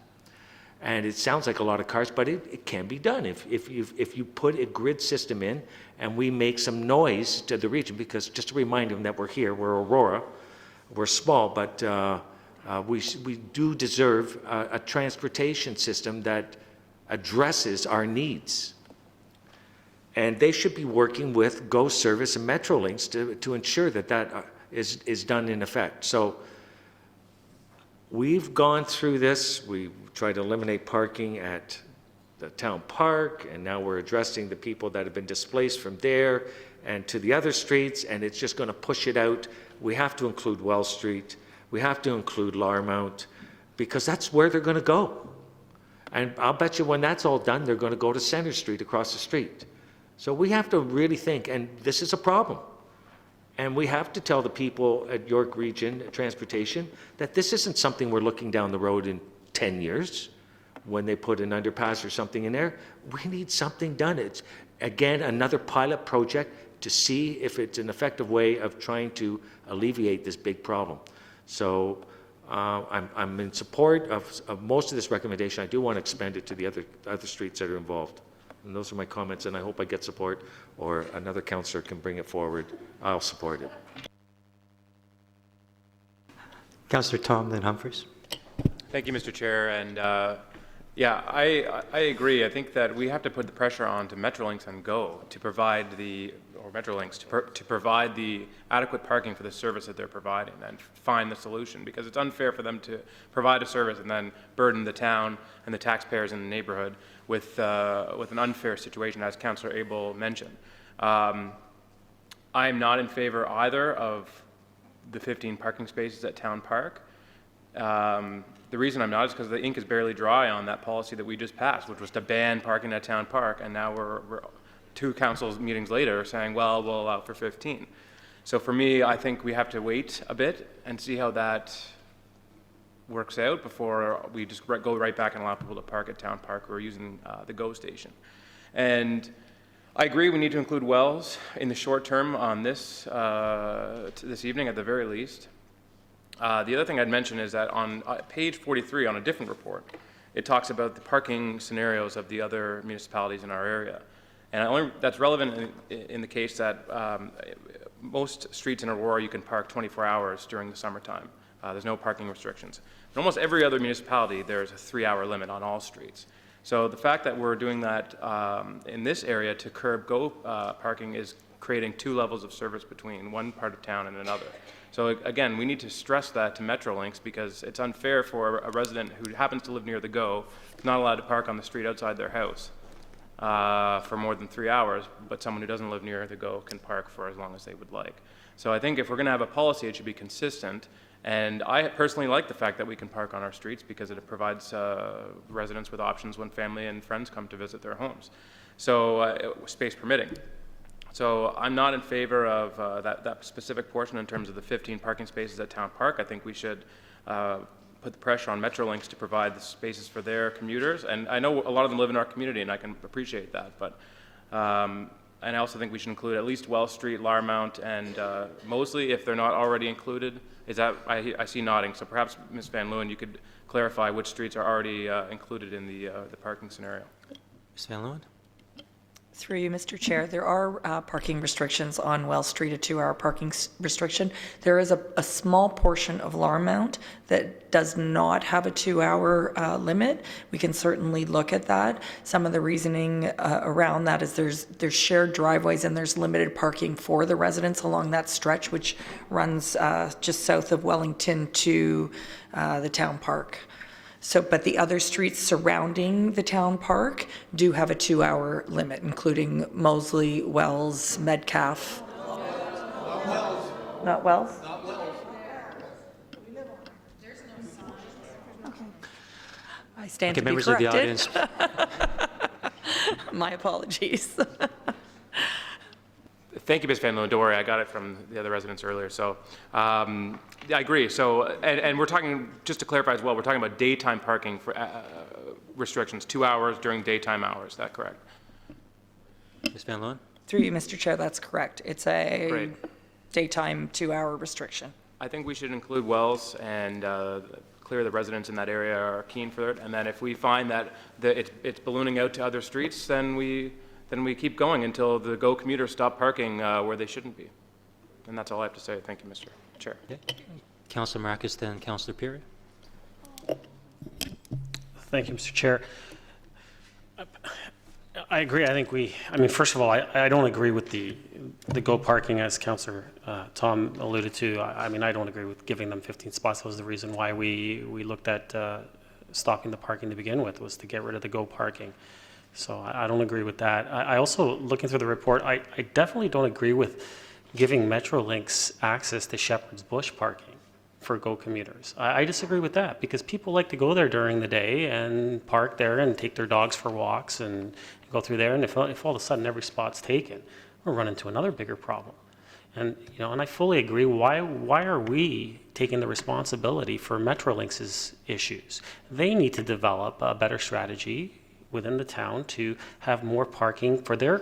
And it sounds like a lot of cars, but it can be done if you put a grid system in and we make some noise to the region, because just to remind them that we're here, we're Aurora, we're small, but we do deserve a transportation system that addresses our needs. And they should be working with GO Service and Metrolinx to ensure that that is done in effect. So we've gone through this. We tried to eliminate parking at the town park, and now we're addressing the people that have been displaced from there and to the other streets, and it's just going to push it out. We have to include Wells Street. We have to include Larmount, because that's where they're going to go. And I'll bet you when that's all done, they're going to go to Center Street across the street. So we have to really think, and this is a problem. And we have to tell the people at York Region Transportation that this isn't something we're looking down the road in 10 years when they put an underpass or something in there. We need something done. It's, again, another pilot project to see if it's an effective way of trying to alleviate this big problem. So I'm in support of most of this recommendation. I do want to expand it to the other streets that are involved. And those are my comments, and I hope I get support, or another councillor can bring it forward. I'll support it. Councillor Tom, then Humphreys. Thank you, Mr. Chair. And yeah, I agree. I think that we have to put the pressure on to Metrolinx and GO to provide to provide the adequate parking for the service that they're providing and find the solution, because it's unfair for them to provide a service and then burden the town and the taxpayers in the neighborhood with an unfair situation, as Councillor Abel mentioned. I am not in favor either of the 15 parking spaces at Town Park. The reason I'm not is because the ink is barely dry on that policy that we just passed, which was to ban parking at Town Park, and now we're 2 council meetings later saying, well, we'll allow for 15. So for me, I think we have to wait a bit and see how that works out before we just go right back and allow people to park at Town Park who are using the GO station. And I agree we need to include Wells in the short term on this this evening at the very least. The other thing I'd mention is that on page 43 on a different report, it talks about the parking scenarios of the other municipalities in our area. And that's relevant in the case that most streets in Aurora you can park 24 hours during the summertime. There's no parking restrictions. In almost every other municipality, there's a 3-hour limit on all streets. So the fact that we're doing that in this area to curb GO parking is creating 2 levels of service between one part of town and another. So again, we need to stress that to Metrolinx, because it's unfair for a resident who happens to live near the GO, not allowed to park on the street outside their house for more than 3 hours, but someone who doesn't live near the GO can park for as long as they would like. So I think if we're going to have a policy, it should be consistent. And I personally like the fact that we can park on our streets, because it provides residents with options when family and friends come to visit their homes. So space permitting. So I'm not in favor of that specific portion in terms of the 15 parking spaces at Town Park. I think we should put the pressure on Metrolinx to provide the spaces for their commuters. And I know a lot of them live in our community, and I can appreciate that. But and I also think we should include at least Wells Street, Larmount, and Moseley, if they're not already included. Is that, I see nodding, so perhaps Ms. Van Leeuwen, you could clarify which streets are already included in the parking scenario. Ms. Van Leeuwen? Through you, Mr. Chair, there are parking restrictions on Wells Street, a 2-hour parking restriction. There is a small portion of Larmount that does not have a 2-hour limit. We can certainly look at that. Some of the reasoning around that is there's shared driveways and there's limited parking for the residents along that stretch, which runs just south of Wellington to the town park. So, but the other streets surrounding the town park do have a 2-hour limit, including Moseley, Wells, Metcalf. Not Wells? Not Wells. There's no signs. Okay. I stand Okay, to be members of the corrected. audience. My apologies. Thank you, Ms. Van Leeuwen. Don't worry, I got it from the other residents earlier. So yeah, I agree. So, and we're talking, just to clarify as well, we're talking about daytime parking for restrictions, 2 hours during daytime hours. Is that correct? Ms. Van Leeuwen? Through you, Mr. Chair, that's correct. It's a Great. daytime 2-hour restriction. I think we should include Wells, and clear the residents in that area are keen for it. And then if we find that it's ballooning out to other streets, then we keep going until the GO commuters stop parking where they shouldn't be. And that's all I have to say. Thank you, Mr. Chair. Yeah. Councillor Marcus, then Councillor Peary. Thank you, Mr. Chair. I agree. I mean, first of all, I don't agree with the GO parking, as Councillor Tom alluded to. I mean, I don't agree with giving them 15 spots. That was the reason why we looked at stopping the parking to begin with, was to get rid of the GO parking. So I don't agree with that. I also, looking through the report, I definitely don't agree with giving Metrolinx access to Shepherd's Bush parking for GO commuters. I disagree with that, because people like to go there during the day and park there and take their dogs for walks and go through there. And if all of a sudden every spot's taken, we'll run into another bigger problem. And, you know, and I fully agree. Why are we taking the responsibility for Metrolinx's issues? They need to develop a better strategy within the town to have more parking for their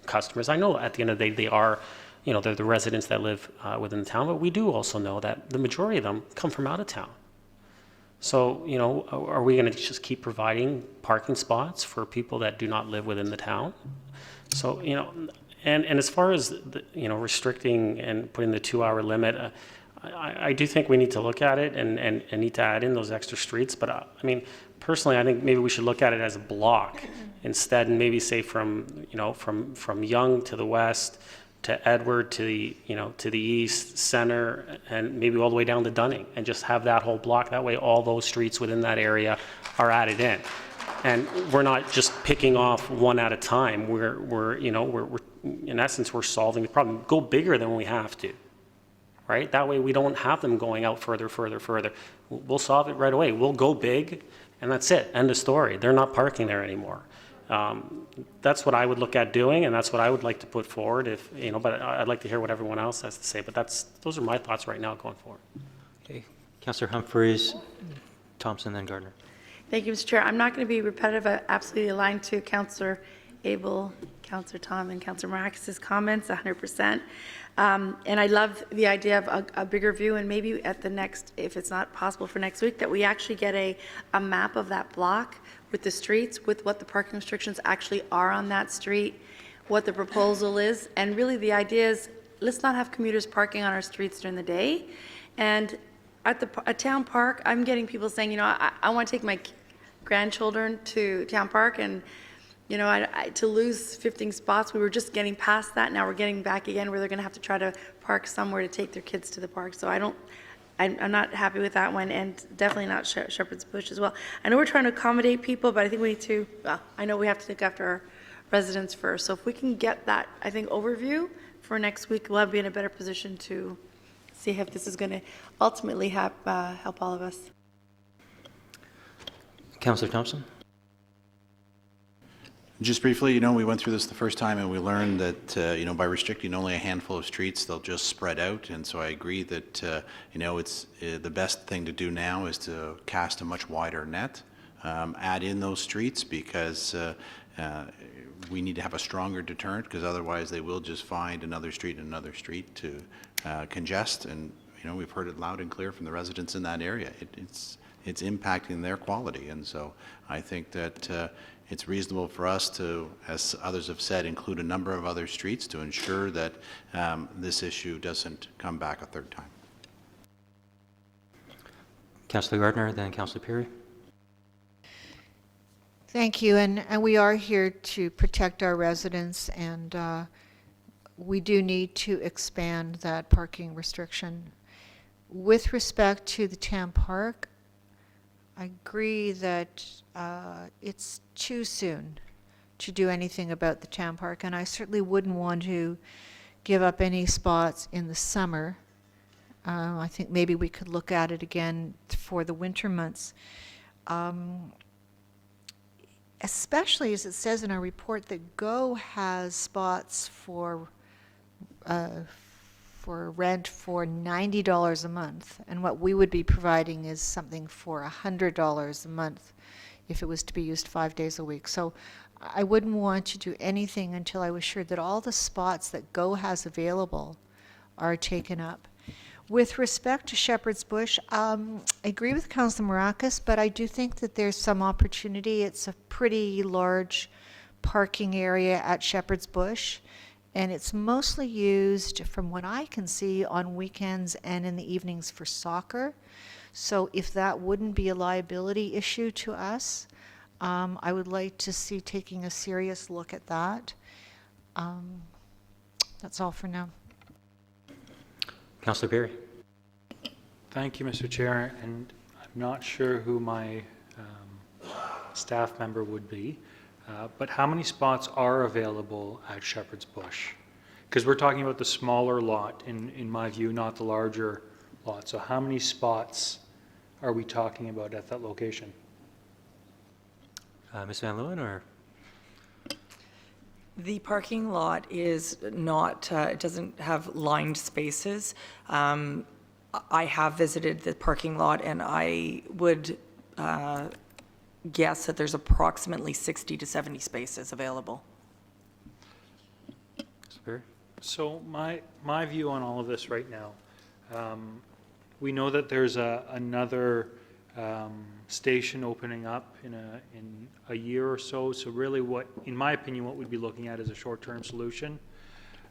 customers. I know at the end of the day, they are, you know, they're the residents that live within the town, but we do also know that the majority of them come from out of town. So, you know, are we going to just keep providing parking spots for people that do not live within the town? So, you know, and as far as, you know, restricting and putting the 2-hour limit, I do think we need to look at it and need to add in those extra streets. But I mean, personally, I think maybe we should look at it as a block instead, and maybe say from, you know, from Yonge to the west, to Edward, to the, you know, to the east, center, and maybe all the way down to Dunning, and just have that whole block. That way all those streets within that area are added in. And we're not just picking off one at a time. We're you know, we're in essence, we're solving the problem. Go bigger than we have to, right? That way we don't have them going out further. We'll solve it right away. We'll go big, and that's it, end of story. They're not parking there anymore. That's what I would look at doing, and that's what I would like to put forward, if, you know, but I'd like to hear what everyone else has to say. But those are my thoughts right now going forward. Okay, Councillor Humphreys, Thompson, then Gardner. Thank you, Mr. Chair. I'm not going to be repetitive. I absolutely aligned to Councillor Abel, Councillor Tom, and Councillor Marakis' comments 100%. And I love the idea of a bigger view, and maybe at the next, if it's not possible for next week, that we actually get a map of that block with the streets, with what the parking restrictions actually are on that street, what the proposal is. And really the idea is, let's not have commuters parking on our streets during the day. And at Town Park, I'm getting people saying, you know, I want to take my grandchildren to Town Park, and, you know, to lose 15 spots, we were just getting past that. Now we're getting back again where they're going to have to try to park somewhere to take their kids to the park. So I'm not happy with that one, and definitely not Shepherd's Bush as well. I know we're trying to accommodate people, but I think we need to, well, I know we have to look after our residents first. So if we can get that, I think, overview for next week, we'll be in a better position to see if this is going to ultimately help all of us. Councillor Thompson. Just briefly, you know, we went through this the first time, and we learned that, you know, by restricting only a handful of streets, they'll just spread out. And so I agree that, you know, it's the best thing to do now is to cast a much wider net, add in those streets, because we need to have a stronger deterrent, because otherwise they will just find another street and another street to congest. And, you know, we've heard it loud and clear from the residents in that area. It's impacting their quality. And so I think that it's reasonable for us to, as others have said, include a number of other streets to ensure that this issue doesn't come back a third time. Councillor Gardner, then Councillor Perry. Thank you, and we are here to protect our residents, and we do need to expand that parking restriction. With respect to the Town Park, I agree that it's too soon to do anything about the Town Park, and I certainly wouldn't want to give up any spots in the summer. I think maybe we could look at it again for the winter months. Especially as it says in our report that GO has spots for rent for $90 a month, and what we would be providing is something for $100 a month if it was to be used 5 days a week. So I wouldn't want to do anything until I was sure that all the spots that GO has available are taken up. With respect to Shepherd's Bush, I agree with Councillor Marakis, but I do think that there's some opportunity. It's a pretty large parking area at Shepherd's Bush, and it's mostly used, from what I can see, on weekends and in the evenings for soccer. So if that wouldn't be a liability issue to us, I would like to see taking a serious look at that. That's all for now. Councillor Perry. Thank you, Mr. Chair, and I'm not sure who my staff member would be, but how many spots are available at Shepherd's Bush? Because we're talking about the smaller lot, in my view, not the larger lot. So how many spots are we talking about at that location? Ms. Van Leeuwen, or? The parking lot is not, it doesn't have lined spaces. I have visited the parking lot, and I would guess that there's approximately 60 to 70 spaces available. So my view on all of this right now, we know that there's another station opening up in a year or so. So really what, in my opinion, what we'd be looking at is a short-term solution.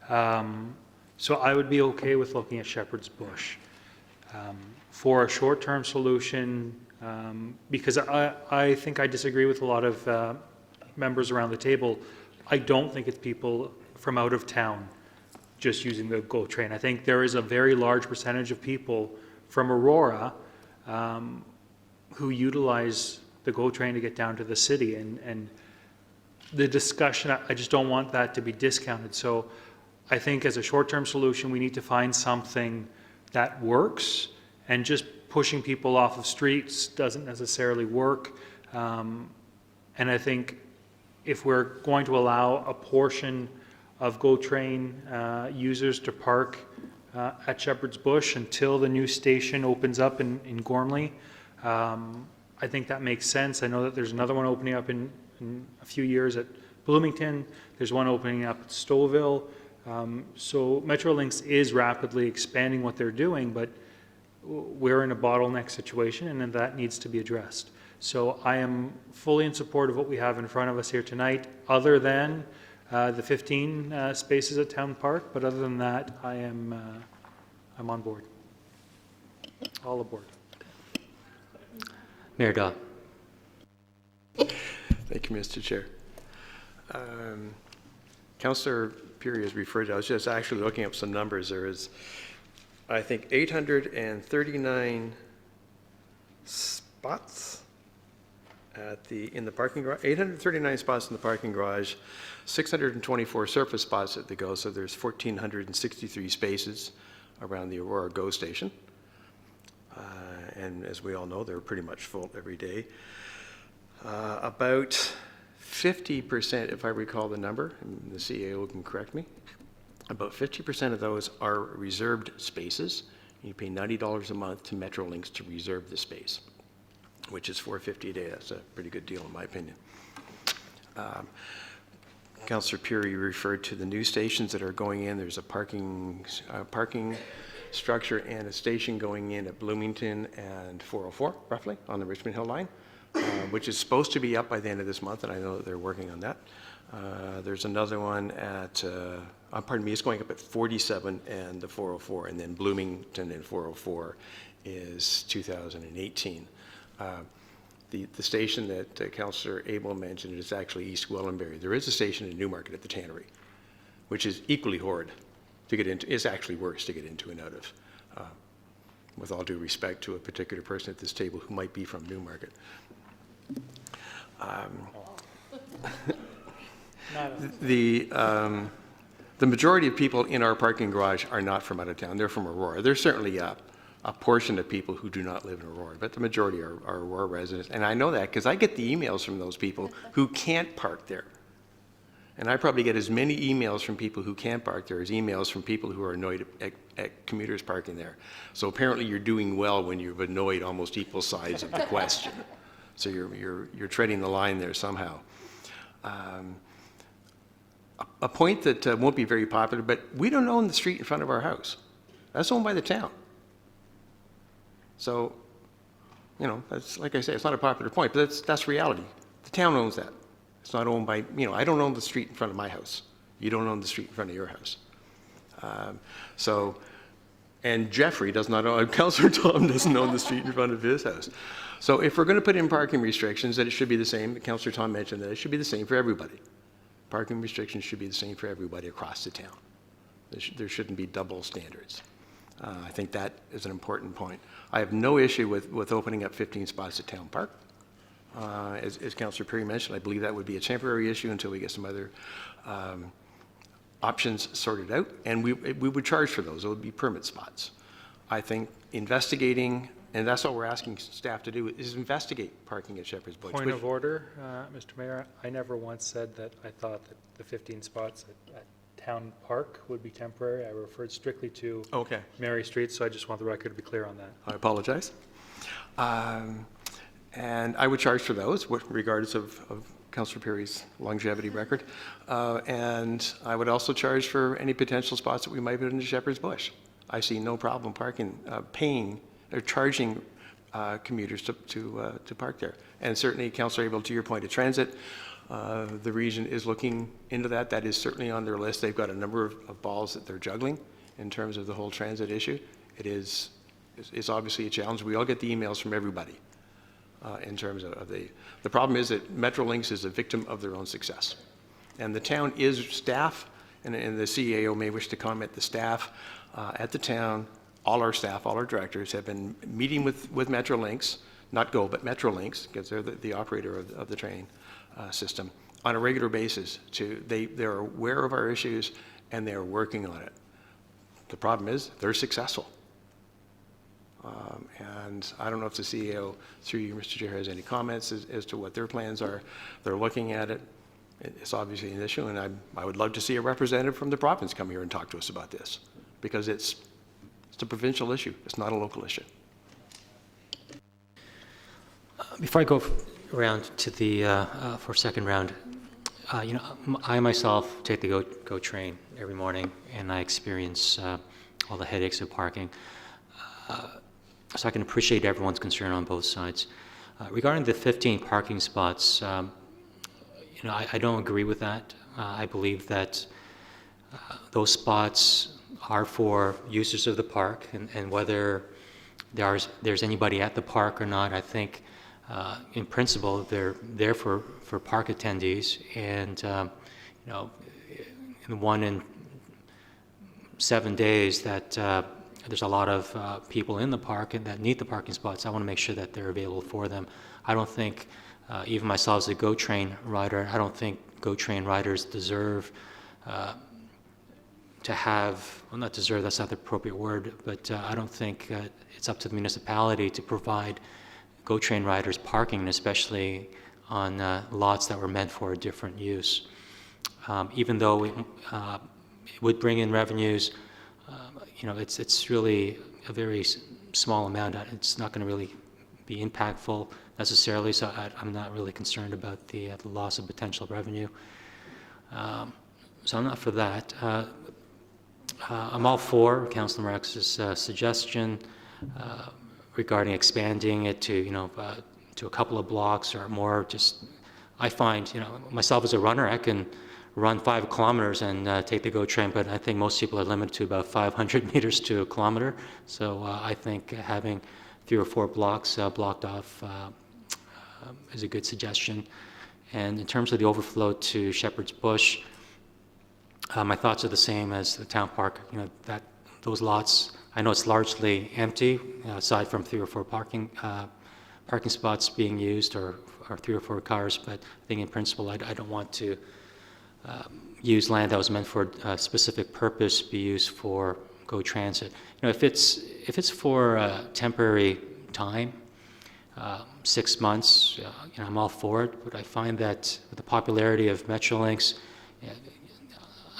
So I would be okay with looking at Shepherd's Bush for a short-term solution, because I think I disagree with a lot of members around the table. I don't think it's people from out of town just using the GO train. I think there is a very large percentage of people from Aurora who utilize the GO train to get down to the city, and the discussion, I just don't want that to be discounted. So I think as a short-term solution, we need to find something that works, and just pushing people off of streets doesn't necessarily work. And I think if we're going to allow a portion of GO train users to park at Shepherd's Bush until the new station opens up in Gormley, I think that makes sense. I know that there's another one opening up in a few years at Bloomington. There's one opening up at Stouffville. So Metrolinx is rapidly expanding what they're doing, but we're in a bottleneck situation, and then that needs to be addressed. So I am fully in support of what we have in front of us here tonight, other than the 15 spaces at Town Park. But other than that, I'm on board. All aboard. Mayor Daw. Thank you, Mr. Chair. Councillor Perry has referred to, I was just actually looking up some numbers. There is, I think, 839 spots in the parking garage, 839 spots in the parking garage, 624 surface spots at the GO, so there's 1,463 spaces around the Aurora GO station. And as we all know, they're pretty much full every day. About 50%, if I recall the number, and the CAO can correct me, about 50% of those are reserved spaces. You pay $90 a month to Metrolinx to reserve the space, which is $450 a day. That's a pretty good deal, in my opinion. Councillor Perry referred to the new stations that are going in. There's a parking structure and a station going in at Bloomington and 404, roughly, on the Richmond Hill line, which is supposed to be up by the end of this month, and I know that they're working on that. There's another one at, pardon me, it's going up at 47 and the 404, and then Bloomington and 404 is 2018. The station that Councillor Abel mentioned is actually East Gwillimbury. There is a station in Newmarket at the Tannery, which is equally horrid to get into. It's actually worse to get into and out of, with all due respect to a particular person at this table who might be from Newmarket. The majority of people in our parking garage are not from out of town. They're from Aurora. There's certainly a portion of people who do not live in Aurora, but the majority are Aurora residents. And I know that because I get the emails from those people who can't park there. And I probably get as many emails from people who can't park there as emails from people who are annoyed at commuters parking there. So apparently you're doing well when you've annoyed almost equal sides of the question. So you're treading the line there somehow. A point that won't be very popular, but we don't own the street in front of our house. That's owned by the town. So, you know, that's, like I say, it's not a popular point, but that's reality. The town owns that. It's not owned by, you know, I don't own the street in front of my house. You don't own the street in front of your house. So And Jeffrey does not own, Councillor Tom doesn't own the street in front of his house. So if we're going to put in parking restrictions, that it should be the same, Councillor Tom mentioned that it should be the same for everybody. Parking restrictions should be the same for everybody across the town. There shouldn't be double standards. I think that is an important point. I have no issue with opening up 15 spots at Town Park. As Councillor Perry mentioned, I believe that would be a temporary issue until we get some other options sorted out, and we would charge for those. It would be permit spots. I think investigating, and that's what we're asking staff to do, is investigate parking at Shepherd's Bush. Point of order, Mr. Mayor, I never once said that I thought that the 15 spots at Town Park would be temporary. I referred strictly to Mary Street, so I just want the record to be clear on that. I apologize. And I would charge for those, regardless of Councillor Perry's longevity record. And I would also charge for any potential spots that we might put into Shepherd's Bush. I see no problem paying or charging commuters to park there. And certainly, Councillor Abel, to your point of transit, the region is looking into that. That is certainly on their list. They've got a number of balls that they're juggling in terms of the whole transit issue. It's obviously a challenge. We all get the emails from everybody in terms of the problem is that Metrolinx is a victim of their own success. And the town is staff, and the CAO may wish to comment, the staff at the town, all our staff, all our directors have been meeting with Metrolinx, not GO, but Metrolinx, because they're the operator of the train system, on a regular basis. They're aware of our issues, and they're working on it. The problem is they're successful. And I don't know if the CEO, through you, Mr. Chair, has any comments as to what their plans are. They're looking at it. It's obviously an issue, and I would love to see a representative from the province come here and talk to us about this, because it's a provincial issue. It's not a local issue. Before I go around to the for second round, I myself take the GO train every morning, and I experience all the headaches of parking. So I can appreciate everyone's concern on both sides. Regarding the 15 parking spots, I don't agree with that. I believe that those spots are for users of the park, and whether there's anybody at the park or not, I think in principle they're there for park attendees, and in 1 in 7 days that there's a lot of people in the park and that need the parking spots. I want to make sure that they're available for them. I don't think, even myself as a GO train rider, I don't think GO train riders deserve to have, well, not deserve, that's not the appropriate word, but I don't think it's up to the municipality to provide GO train riders parking, especially on lots that were meant for a different use. Even though it would bring in revenues, it's really a very small amount. It's not going to really be impactful necessarily, so I'm not really concerned about the loss of potential revenue. So I'm not for that. I'm all for Councillor Marx's suggestion regarding expanding it to a couple of blocks or more. I find, myself as a runner, I can run 5 kilometers and take the GO train, but I think most people are limited to about 500 meters to a kilometer. So I think having 3 or 4 blocks blocked off is a good suggestion. And in terms of the overflow to Shepherd's Bush, my thoughts are the same as the town park. Those lots, I know it's largely empty, aside from 3 or 4 parking spots being used, or 3 or 4 cars. But I think in principle, I don't want to use land that was meant for a specific purpose be used for GO Transit. If it's for a temporary time, 6 months, I'm all for it. But I find that with the popularity of Metrolinx,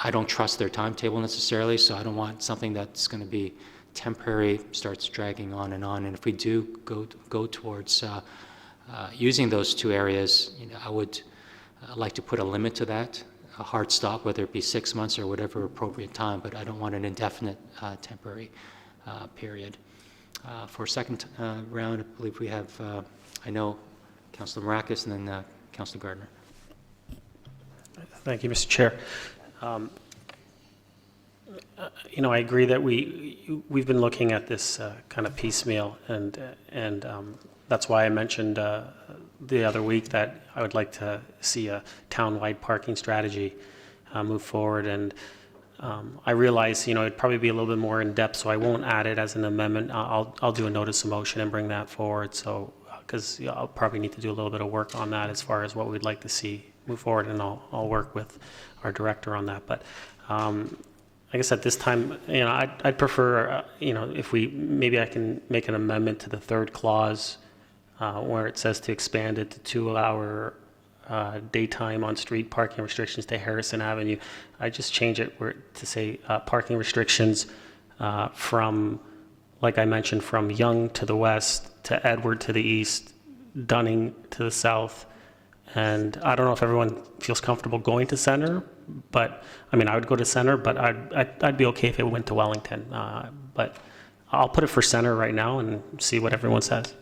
I don't trust their timetable necessarily, so I don't want something that's going to be temporary, starts dragging on. And if we do go towards using those 2 areas, I would like to put a limit to that, a hard stop, whether it be 6 months or whatever appropriate time, but I don't want an indefinite temporary period. For second round, I believe we have, I know, Councillor Maracus and then Councillor Gardner. Thank you, Mr. Chair. I agree that we've been looking at this kind of piecemeal, and that's why I mentioned the other week that I would like to see a town-wide parking strategy move forward. And I realize, it'd probably be a little bit more in-depth, so I won't add it as an amendment. I'll do a notice of motion and bring that forward, so, because I'll probably need to do a little bit of work on that as far as what we'd like to see move forward, and I'll work with our director on that. But I guess at this time, I'd prefer, if maybe I can make an amendment to the third clause where it says to expand it to 2-hour daytime on-street parking restrictions to Harrison Avenue. I just change it to say parking restrictions from, like I mentioned, from Yonge to the west, to Edward to the east, Dunning to the south. And I don't know if everyone feels comfortable going to Center, but, I would go to Center, but I'd be okay if it went to Wellington. But I'll put it for Center right now and see what everyone says.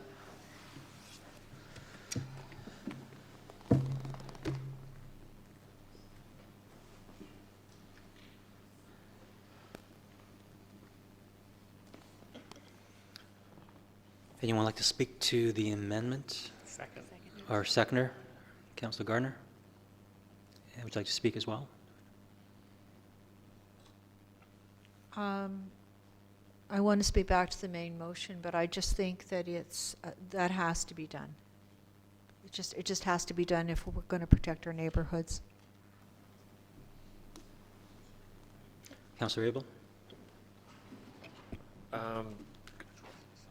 Anyone like to speak to the amendment? Second. Or seconder? Councillor Gardner? Yeah, would you like to speak as well? I want to speak back to the main motion, but I just think that that has to be done. It just has to be done if we're going to protect our neighborhoods. Councillor Abel?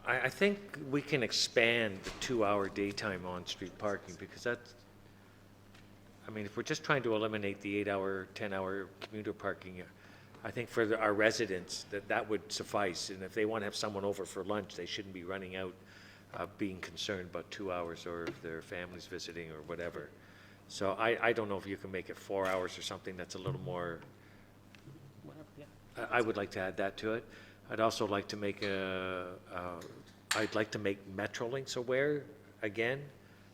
I think we can expand the 2-hour daytime on-street parking, because that's, if we're just trying to eliminate the 8-hour, 10-hour commuter parking, I think for our residents, that would suffice. And if they want to have someone over for lunch, they shouldn't be running out being concerned about 2 hours, or if their family's visiting or whatever. So I don't know if you can make it 4 hours or something that's a little more, I would like to add that to it. I'd also like to make Metrolinx aware again,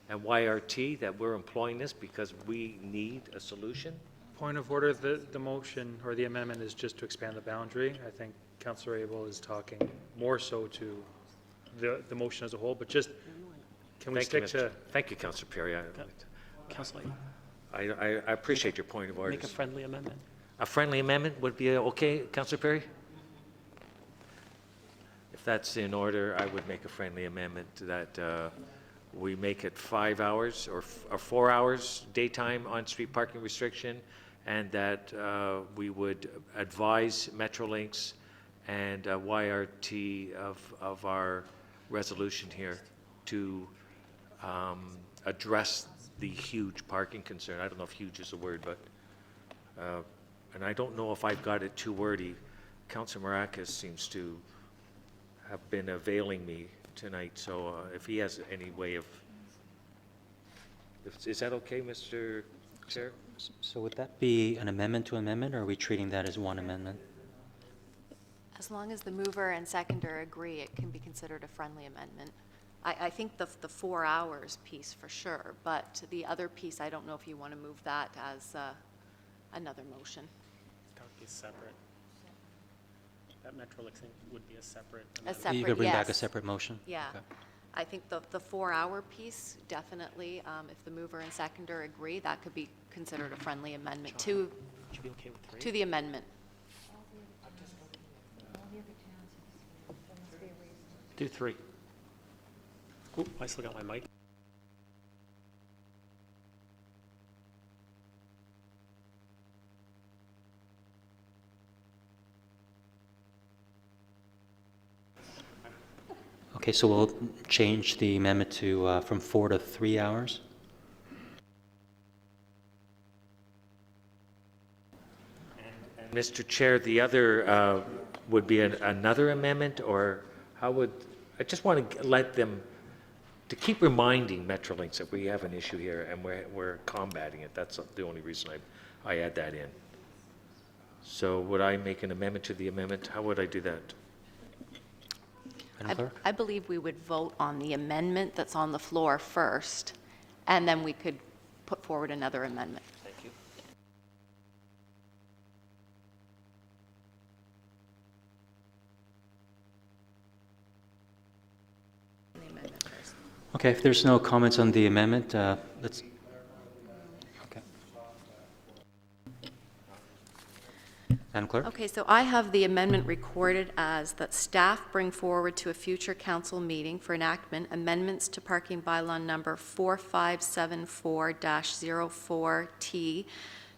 and YRT, that we're employing this because we need a solution. Point of order, the motion or the amendment is just to expand the boundary. I think Councillor Abel is talking more so to the motion as a whole, but just, can we stick to? Thank you, Councillor Perry. Councillor, I appreciate your point of order. make a friendly amendment. A friendly amendment would be okay, Councillor Perry? If that's in order, I would make a friendly amendment that we make it 5 hours or 4 hours daytime on-street parking restriction, and that we would advise Metrolinx and YRT of our resolution here to address the huge parking concern. I don't know if huge is a word, but, and I don't know if I've got it too wordy. Councillor Maracas seems to have been availing me tonight, so if he has any way of, is that okay, Mr. Chair? So would that be an amendment to amendment, or are we treating that as one amendment? As long as the mover and seconder agree, it can be considered a friendly amendment. I think the 4 hours piece for sure, but the other piece, I don't know if you want to move that as another motion. That would be separate. That Metrolinx would be a separate A amendment. separate, You could bring back a yes. separate motion? Yeah. Okay. I think the 4-hour piece, definitely, if the mover and seconder agree, that could be considered a friendly amendment to, Would you be okay with 3? to the amendment. Do 3. Oop, I still got my mic. Okay, so we'll change the amendment to, from 4 to 3 hours? Mr. Chair, the other would be another amendment, or how would, I just want to let them, to keep reminding Metrolinx that we have an issue here and we're combating it. That's the only reason I add that in. So would I make an amendment to the amendment? How would I do that? Madam Clerk? I believe we would vote on the amendment that's on the floor first, and then we could put forward another amendment. Thank you. Okay, if there's no comments on the amendment, let's, okay. Madam Clerk? Okay, so I have the amendment recorded as that staff bring forward to a future council meeting for enactment amendments to parking bylaw number 4574-04T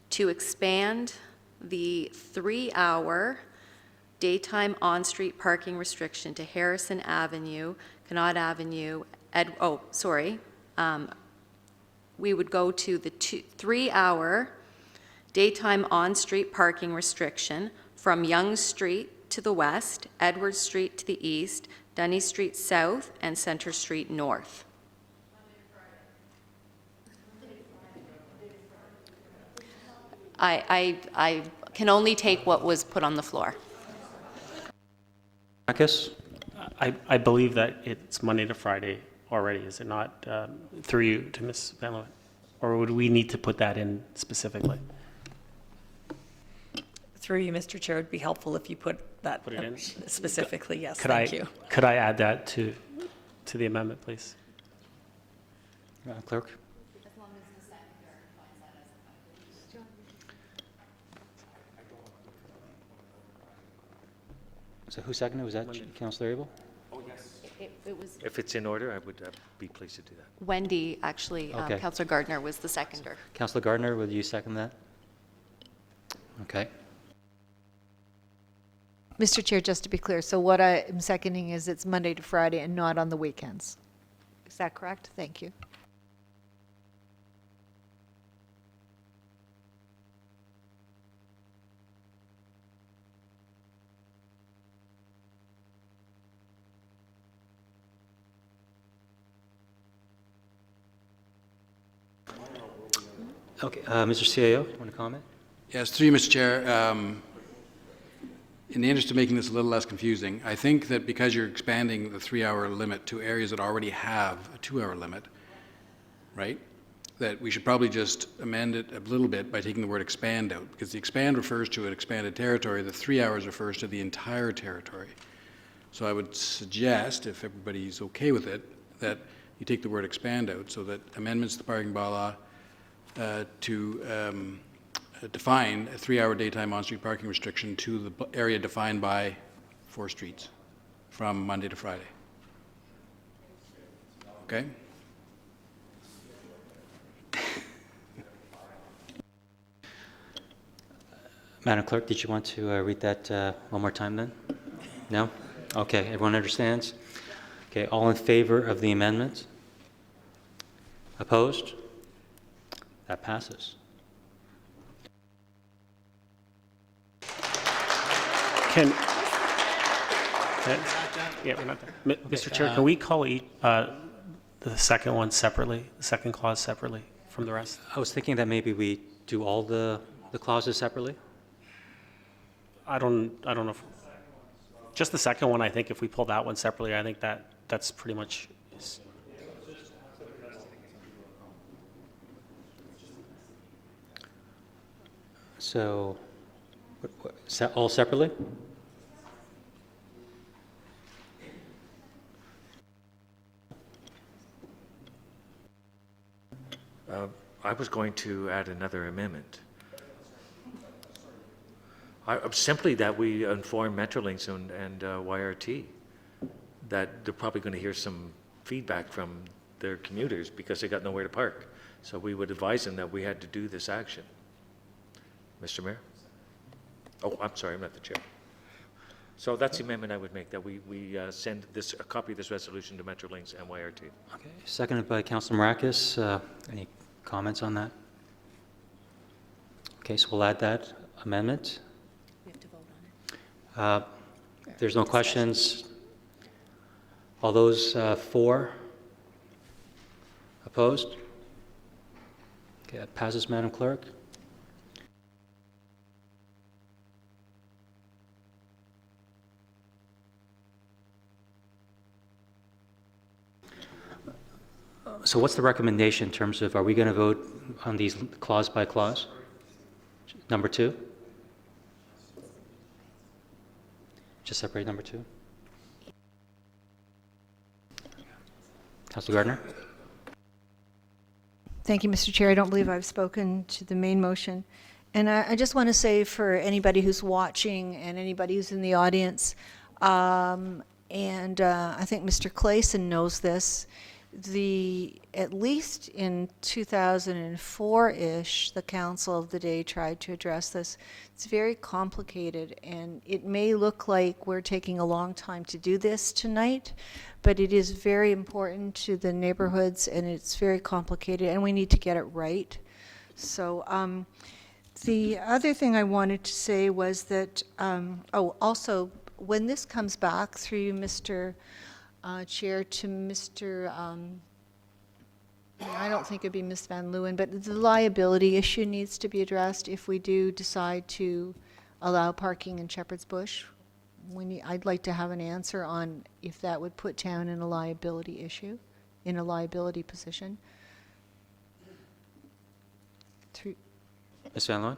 to expand the 3-hour daytime on-street parking restriction to Harrison Avenue, Connaught Avenue, we would go to the 3-hour daytime on-street parking restriction from Yonge Street to the west, Edward Street to the east, Dunny Street south, and Centre Street north. I can only take what was put on the floor. Marcus? I believe that it's Monday to Friday already, is it not, through you to Ms. Van Leeuwen? Or would we need to put that in specifically? Through you, Mr. Chair, it'd be helpful if you put that Put it in? specifically, yes, Could thank you. Could I add that to the amendment, please? Clerk? So who seconded? Was that Councillor Abel? Oh, yes. It was If it's in order, I would be pleased to do that. Wendy, actually. Okay. Councillor Gardner was the seconder. Councillor Gardner, would you second that? Okay. Mr. Chair, just to be clear, so what I am seconding is it's Monday to Friday and not on the weekends. Is that correct? Thank you. Okay, Mr. CAO, you want to comment? Yes, through you, Mr. Chair. In the interest of making this a little less confusing, I think that because you're expanding the 3-hour limit to areas that already have a 2-hour limit, right, that we should probably just amend it a little bit by taking the word expand out, because the expand refers to an expanded territory, the 3 hours refers to the entire territory. So I would suggest, if everybody's okay with it, that you take the word expand out so that amendments to the parking bylaw to define a 3-hour daytime on-street parking restriction to the area defined by 4 streets from Monday to Friday. Okay? Madam Clerk, did you want to read that one more time then? No? Okay, everyone understands? Okay, all in favor of the amendment? Opposed? That passes. Yeah, we're not there. Mr. Chair, can we call the second one separately, the second clause separately from the rest? I was thinking that maybe we do all the clauses separately? I don't know. Just the second one, I think if we pull that one separately, I think that's pretty much. So, all separately? I was going to add another amendment. Simply that we inform Metrolinx and YRT that they're probably going to hear some feedback from their commuters because they got nowhere to park. So we would advise them that we had to do this action. Mr. Mayor? Oh, I'm sorry, I'm not the chair. So that's the amendment I would make, that we send a copy of this resolution to Metrolinx and YRT. Okay, seconded by Councilor Marakis. Any comments on that? Okay, so we'll add that amendment. We have to vote on it. If there's no questions, all those for? Opposed? Okay, that passes, Madam Clerk. So what's the recommendation in terms of, are we going to vote on these clause by clause? Number 2? Just separate number 2? Councilor Gardner? Thank you, Mr. Chair. I don't believe I've spoken to the main motion. And I just want to say for anybody who's watching and anybody who's in the audience, I think Mr. Clayson knows this, at least in 2004-ish, the Council of the Day tried to address this. It's very complicated, and it may look like we're taking a long time to do this tonight, but it is very important to the neighborhoods, and it's very complicated, and we need to get it right. So the other thing I wanted to say was that, also, when this comes back through you, Mr. Chair, to Mr., I don't think it'd be Ms. Van Leeuwen, but the liability issue needs to be addressed if we do decide to allow parking in Shepherd's Bush. I'd like to have an answer on if that would put town in a liability issue, in a liability position. Ms. Van Leeuwen?